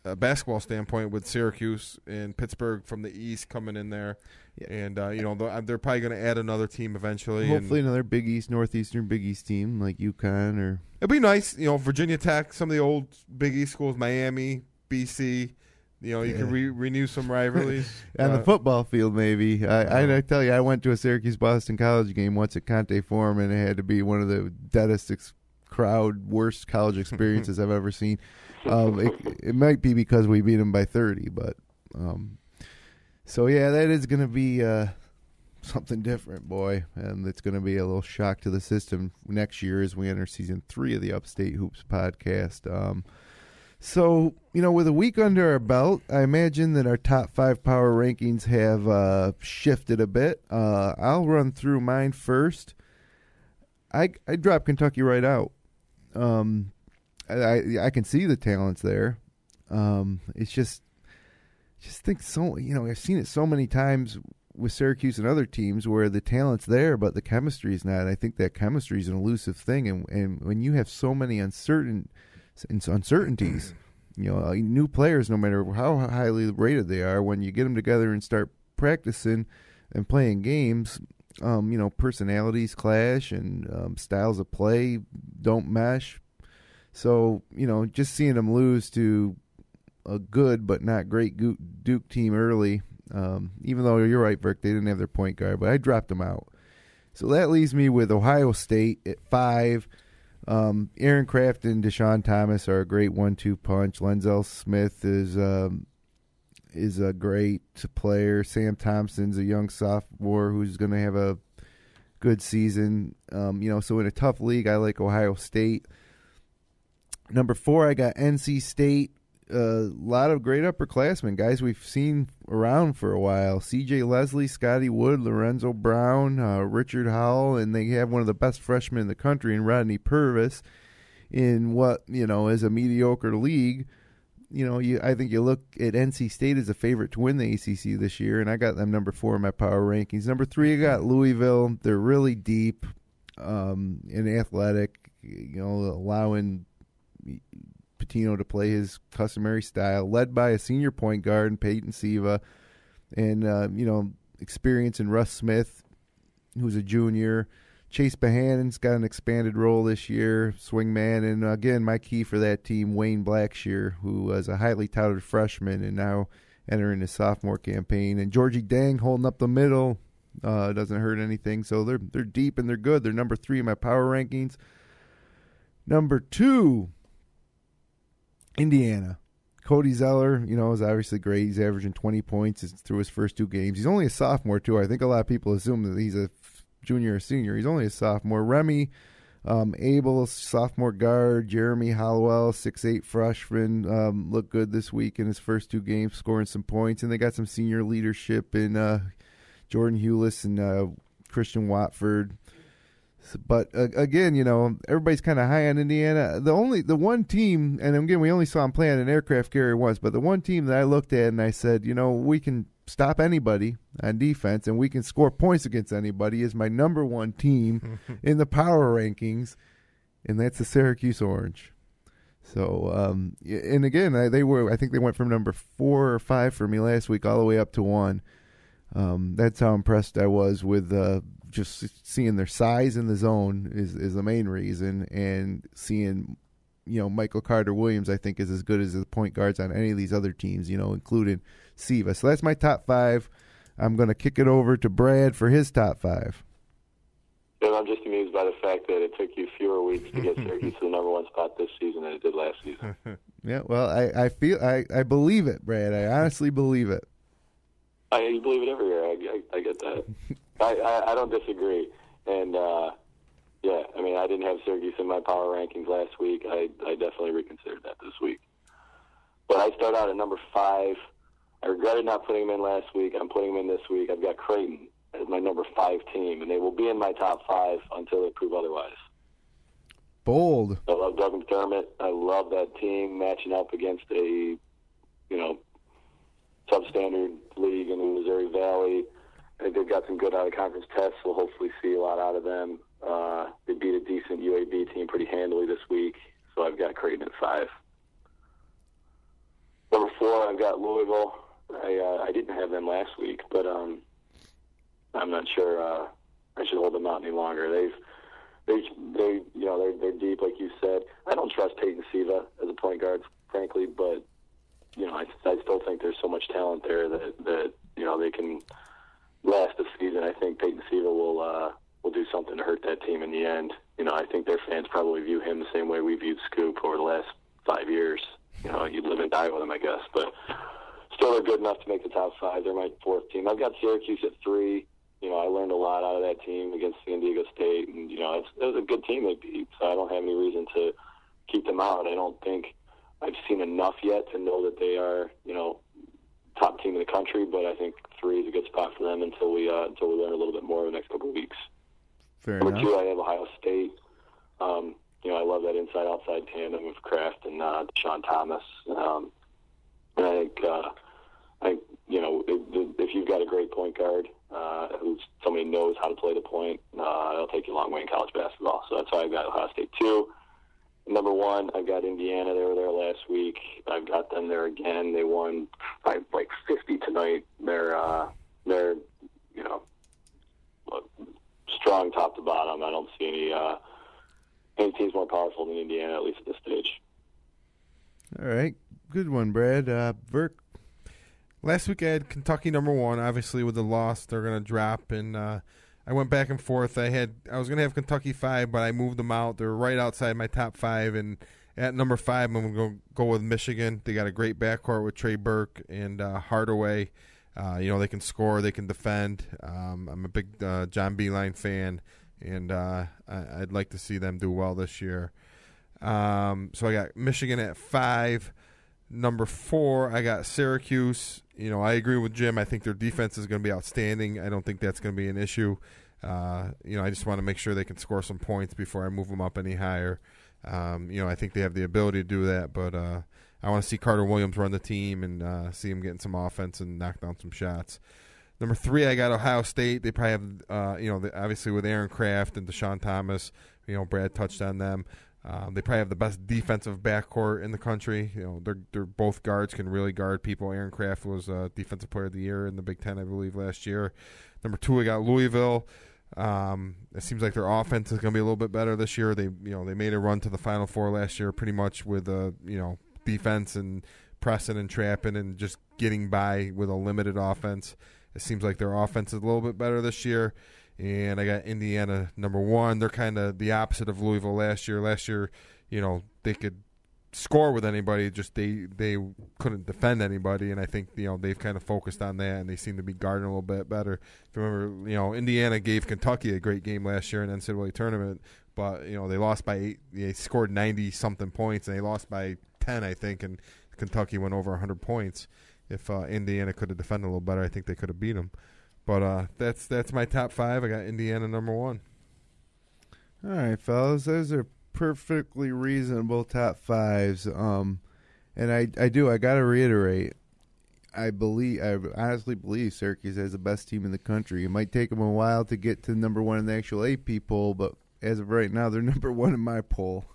a basketball standpoint with Syracuse and Pittsburgh from the East coming in there. Yeah. And, they're probably going to add another team eventually. Hopefully another Big East, Northeastern Big East team like UConn or... It'd be nice, Virginia Tech, some of the old Big East schools, Miami, BC. You can renew some rivalries. On the football field, maybe. I tell you, I went to a Syracuse-Boston College game once at Conte Forum, and it had to be one of the deadest worst college experiences I've ever seen. It might be because we beat them by 30, but so yeah, that is going to be something different, boy, and it's going to be a little shock to the system next year as we enter season 3 of the Upstate Hoops podcast. So with a week under our belt, I imagine that our top 5 power rankings have shifted a bit. I'll run through mine first. I dropped Kentucky right out. I can see the talents there. It's just think so. I've seen it so many times with Syracuse and other teams where the talent's there, but the chemistry is not. I think that chemistry is an elusive thing, and when you have so many uncertainties, new players, no matter how highly rated they are, when you get them together and start practicing and playing games. Personalities clash and styles of play don't mesh. So, just seeing them lose to a good but not great Duke team early, even though you're right, Burke, they didn't have their point guard, but I dropped them out. So that leaves me with Ohio State at 5. Aaron Craft and Deshaun Thomas are a great 1-2 punch. Lenzel Smith is a great player. Sam Thompson's a young sophomore who's going to have a good season. So in a tough league, I like Ohio State. Number 4, I got NC State. A lot of great upperclassmen, guys we've seen around for a while. C.J. Leslie, Scotty Wood, Lorenzo Brown, Richard Howell, and they have one of the best freshmen in the country in Rodney Purvis in what, is a mediocre league. I think you look at NC State as a favorite to win the ACC this year, and I got them number 4 in my power rankings. Number 3, I got Louisville. They're really deep and athletic, allowing Pitino to play his customary style, led by a senior point guard in Peyton Siva, and experience in Russ Smith, who's a junior. Chase Bohannon's got an expanded role this year, swingman, and again, my key for that team, Wayne Blackshear, who was a highly touted freshman and now entering his sophomore campaign, and Georgie Dang holding up the middle doesn't hurt anything. So they're deep and they're good. They're number 3 in my power rankings. Number 2, Indiana. Cody Zeller, is obviously great. He's averaging 20 points through his first 2 games. He's only a sophomore too. I think a lot of people assume that he's a junior or senior. He's only a sophomore. Remy Abel, sophomore guard. Jeremy Hollowell, 6'8" freshman, looked good this week in his first 2 games, scoring some points. And they got some senior leadership in Jordan Hewless and Christian Watford. But again, everybody's kind of high on Indiana. The one team, and again, we only saw him play on an aircraft carrier once, but the one team that I looked at and I said, we can stop anybody on defense and we can score points against anybody is my number 1 team in the power rankings, and that's the Syracuse Orange. So, and again, I think they went from number 4 or 5 for me last week all the way up to 1. That's how impressed I was with just seeing their size in the zone is the main reason, and seeing Michael Carter-Williams, I think, is as good as the point guards on any of these other teams, including Siva. So that's my top 5. I'm going to kick it over to Brad for his top 5. And I'm just amused by the fact that it took you fewer weeks to get Syracuse to the number 1 spot this season than it did last season. Yeah, well, I believe it, Brad. I honestly believe it. You believe it every year. I get that. I don't disagree. And, I didn't have Syracuse in my power rankings last week. I definitely reconsidered that this week. But I start out at number 5. I regretted not putting him in last week. I'm putting him in this week. I've got Creighton as my number 5 team, and they will be in my top 5 until they prove otherwise. Bold. I love Doug McDermott. I love that team matching up against a, substandard league in the Missouri Valley. I think they've got some good out-of-conference tests. We'll hopefully see a lot out of them. They beat a decent UAB team pretty handily this week, so I've got Creighton at 5. Number 4, I've got Louisville. I didn't have them last week, but I'm not sure I should hold them out any longer. They're deep, like you said. I don't trust Peyton Siva as a point guard, frankly, but I still think there's so much talent there that they can last the season. I think Peyton Siva will do something to hurt that team in the end. I think their fans probably view him the same way we viewed Scoop over the last 5 years. You live and die with him, I guess. But still, they're good enough to make the top 5. They're my 4th team. I've got Syracuse at 3. I learned a lot out of that team against San Diego State, and it was a good team they beat. So I don't have any reason to keep them out. I don't think I've seen enough yet to know that they are, top team in the country. But I think 3 is a good spot for them until we learn a little bit more in the next couple of weeks. Fair Number enough. 2, I have Ohio State. I love that inside-outside tandem with Kraft and Deshaun Thomas. And I think, if you've got a great point guard who's somebody knows how to play the point, it'll take you a long way in college basketball. So that's why I've got Ohio State 2. Number 1, I've got Indiana. They were there last week. I've got them there again. They won by like 50 tonight. They're strong top to bottom. I don't see any teams more powerful than Indiana, at least at this stage. All right. Good one, Brad. Burke. Last week I had Kentucky number 1. Obviously, with the loss, they're going to drop, and I went back and forth. I was going to have Kentucky 5, but I moved them out. They're right outside my top 5, and at number 5, I'm going to go with Michigan. They got a great backcourt with Trey Burke and Hardaway. They can score, they can defend. I'm a big John Beilein fan, and I'd like to see them do well this year. So I got Michigan at 5. Number 4, I got Syracuse. I agree with Jim. I think their defense is going to be outstanding. I don't think that's going to be an issue. I just want to make sure they can score some points before I move them up any higher. I think they have the ability to do that, but I'm I want to see Carter Williams run the team and see him getting some offense and knock down some shots. Number 3, I got Ohio State. They probably have, obviously with Aaron Kraft and Deshaun Thomas, Brad touched on them. They probably have the best defensive backcourt in the country. They're both guards, can really guard people. Aaron Kraft was Defensive Player of the Year in the Big Ten, I believe, last year. Number 2, I got Louisville. It seems like their offense is going to be a little bit better this year. They made a run to the Final Four last year, pretty much with defense and pressing and trapping and just getting by with a limited offense. It seems like their offense is a little bit better this year. And I got Indiana number 1. They're kind of the opposite of Louisville last year. Last year, they could score with anybody, just they couldn't defend anybody. And I think they've kind of focused on that, and they seem to be guarding a little bit better. If you remember, Indiana gave Kentucky a great game last year in the NCAA tournament, but they lost by 8. They scored 90-something points, and they lost by 10, I think, and Kentucky went over 100 points. If Indiana could have defended a little better, I think they could have beat them. But that's my top 5. I got Indiana number 1. All right, fellas, those are perfectly reasonable top 5s. And I got to reiterate, I honestly believe Syracuse has the best team in the country. It might take them a while to get to number 1 in the actual AP poll, but as of right now, they're number 1 in my poll.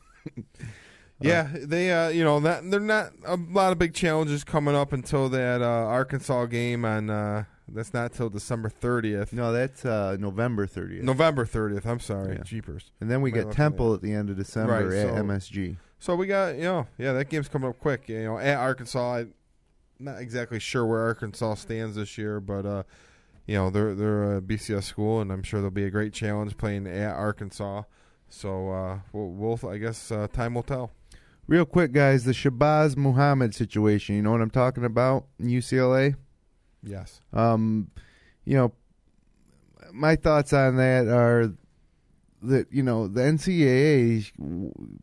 Yeah, they they're not a lot of big challenges coming up until that Arkansas game on that's not till December 30th. No, that's November 30th. November 30th. I'm sorry, yeah. Jeepers. And then we get Temple at the end of December at MSG. So we got that game's coming up quick. At Arkansas, I'm not exactly sure where Arkansas stands this year, but they're a BCS school, and I'm sure there'll be a great challenge playing at Arkansas. So we'll I guess time will tell. Real quick, guys, the Shabazz Muhammad situation. You know what I'm talking about in UCLA? Yes. My thoughts on that are that, the NCAA,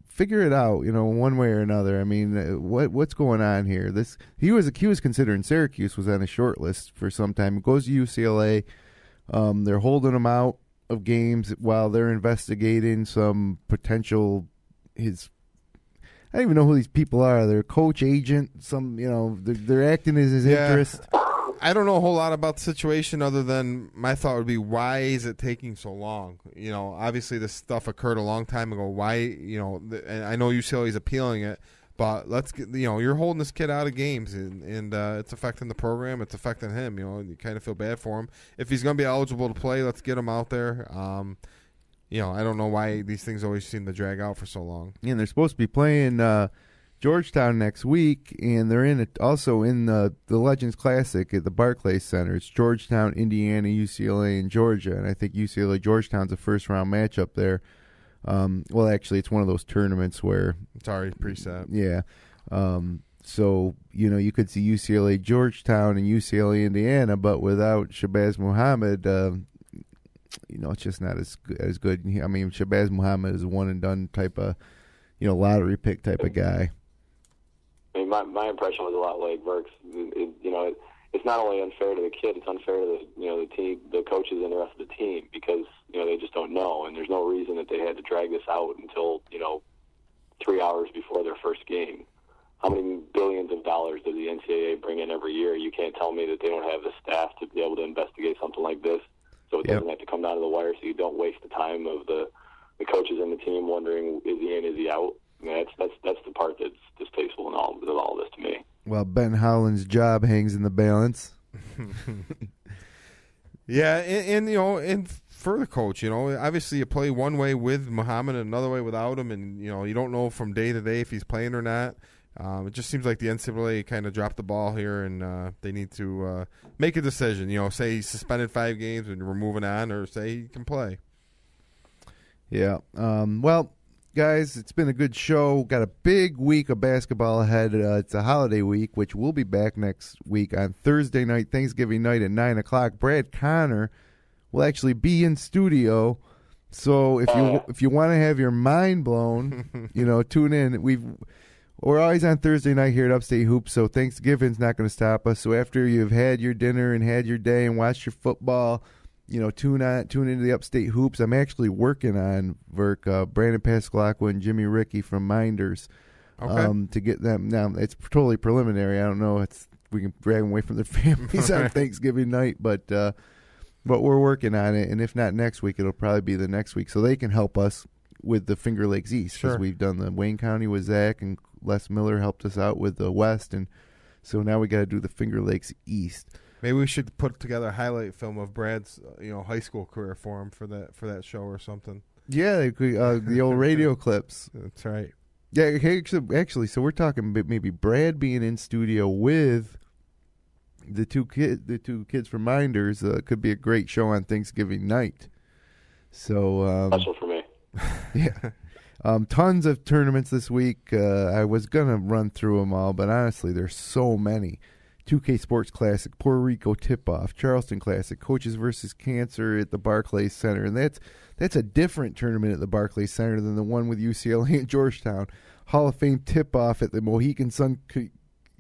figure it out, one way or another. I mean, what's going on here? He was considering Syracuse was on a short list for some time. He goes to UCLA. They're holding him out of games while they're investigating some potential I don't even know who these people are. They're coach, agent, they're acting as his interest. I don't know a whole lot about the situation other than my thought would be, why is it taking so long? Obviously this stuff occurred a long time ago. Why, and I know UCLA is appealing it, but let's get, you're holding this kid out of games and it's affecting the program. It's affecting him. You kind of feel bad for him. If he's going to be eligible to play, let's get him out there. I don't know why these things always seem to drag out for so long. Yeah, and they're supposed to be playing Georgetown next week, and they're also in the Legends Classic at the Barclays Center. It's Georgetown, Indiana, UCLA, and Georgia, and I think UCLA-Georgetown's a first-round matchup there. Well, actually, it's one of those tournaments where it's already preset. Yeah. So, you could see UCLA-Georgetown and UCLA-Indiana, but without Shabazz Muhammad, it's just not as good. I mean, Shabazz Muhammad is a one-and-done type of, lottery pick type of guy. I mean, my impression was a lot like Burke's. It's not only unfair to the kid; it's unfair to the team, the coaches, and the rest of the team because they just don't know, and there's no reason that they had to drag this out until 3 hours before their first game. How many billions of dollars does the NCAA bring in every year? You can't tell me that they don't have the staff to be able to investigate something like this, so it doesn't have to come down to the wire, so you don't waste the time of the coaches and the team wondering, is he in, is he out? I mean, that's the part that's distasteful in all this to me. Well, Ben Howland's job hangs in the balance. Yeah, and for the coach, obviously you play one way with Muhammad and another way without him, and you don't know from day to day if he's playing or not. It just seems like the NCAA kind of dropped the ball here, and they need to make a decision. Say he's suspended 5 games and we're moving on, or say he can play. Yeah. Well, guys, it's been a good show. Got a big week of basketball ahead. It's a holiday week, which we'll be back next week on Thursday night, Thanksgiving night at 9 o'clock. Brad Connor will actually be in studio. So if you want to have your mind blown, tune in. We're always on Thursday night here at Upstate Hoops, so Thanksgiving's not going to stop us. So after you've had your dinner and had your day and watched your football, tune into the Upstate Hoops. I'm actually working on Brandon Pascalacqua and Jimmy Rickey from Minders. Okay. To get them. Now, it's totally preliminary. I don't know. We can drag them away from their families on Thanksgiving night, but we're working on it. And if not next week, it'll probably be the next week. So they can help us with the Finger Lakes East, because we've done the Wayne County with Zach, and Les Miller helped us out with the West. And so now we got to do the Finger Lakes East. Maybe we should put together a highlight film of Brad's, high school career for him for that show or something. Yeah, the old radio clips. That's right. Yeah, actually, so we're talking maybe Brad being in studio with the two kids from Minders. Could be a great show on Thanksgiving night. So special for me. Yeah. Tons of tournaments this week. I was going to run through them all, but honestly, there's so many. 2K Sports Classic, Puerto Rico Tip-Off, Charleston Classic, Coaches versus Cancer at the Barclays Center. And that's a different tournament at the Barclays Center than the one with UCLA and Georgetown. Hall of Fame Tip-Off at the Mohegan Sun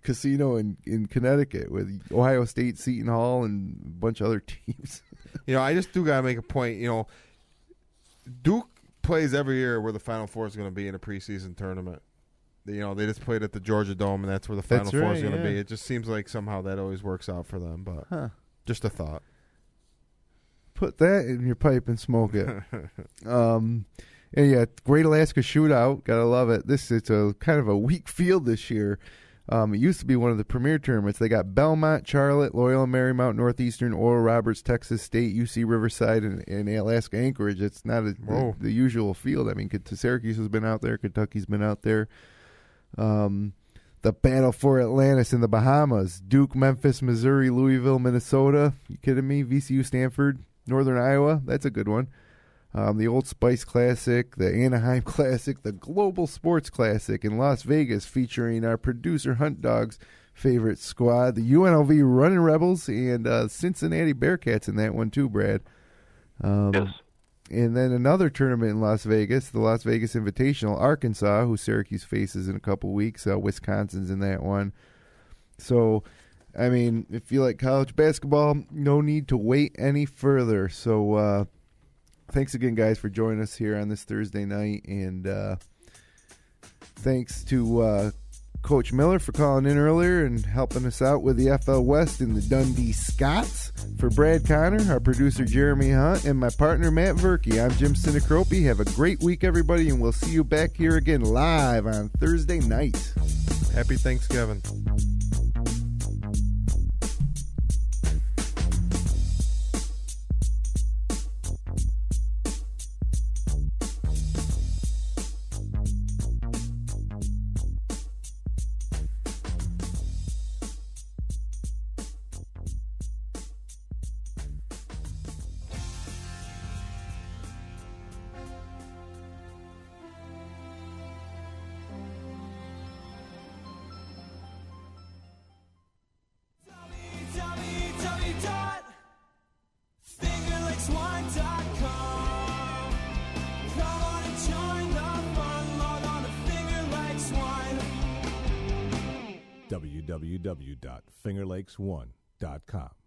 Casino in Connecticut with Ohio State, Seton Hall, and a bunch of other teams. I just do got to make a point. Duke plays every year where the Final Four is going to be in a preseason tournament. They just played at the Georgia Dome, and that's where the Final Four is going to be. It just seems like somehow that always works out for them, but just a thought. Put that in your pipe and smoke it. And yeah, Great Alaska Shootout. Gotta love it. It's a kind of a weak field this year. It used to be one of the premier tournaments. They got Belmont, Charlotte, Loyola Marymount, Northeastern, Oral Roberts, Texas State, UC Riverside, and Alaska Anchorage. It's not the usual field. I mean, Syracuse has been out there. Kentucky's been out there. The Battle for Atlantis in the Bahamas. Duke, Memphis, Missouri, Louisville, Minnesota. You kidding me? VCU, Stanford, Northern Iowa. That's a good one. The Old Spice Classic, the Anaheim Classic, the Global Sports Classic in Las Vegas, featuring our producer Hunt Dog's favorite squad, the UNLV Running Rebels, and Cincinnati Bearcats in that one too, Brad. Yes. And then another tournament in Las Vegas, the Las Vegas Invitational, Arkansas, who Syracuse faces in a couple weeks. Wisconsin's in that one. So, I mean, if you like college basketball, no need to wait any further. So, thanks again, guys, for joining us here on this Thursday night. And thanks to Coach Miller for calling in earlier and helping us out with the FL West in the Dundee Scots. For Brad Connor, our producer Jeremy Hunt, and my partner Matt Verkey, I'm Jim Sinacropi. Have a great week, everybody, and we'll see you back here again live on Thursday night. Happy Thanksgiving. www.fingerlakes1.com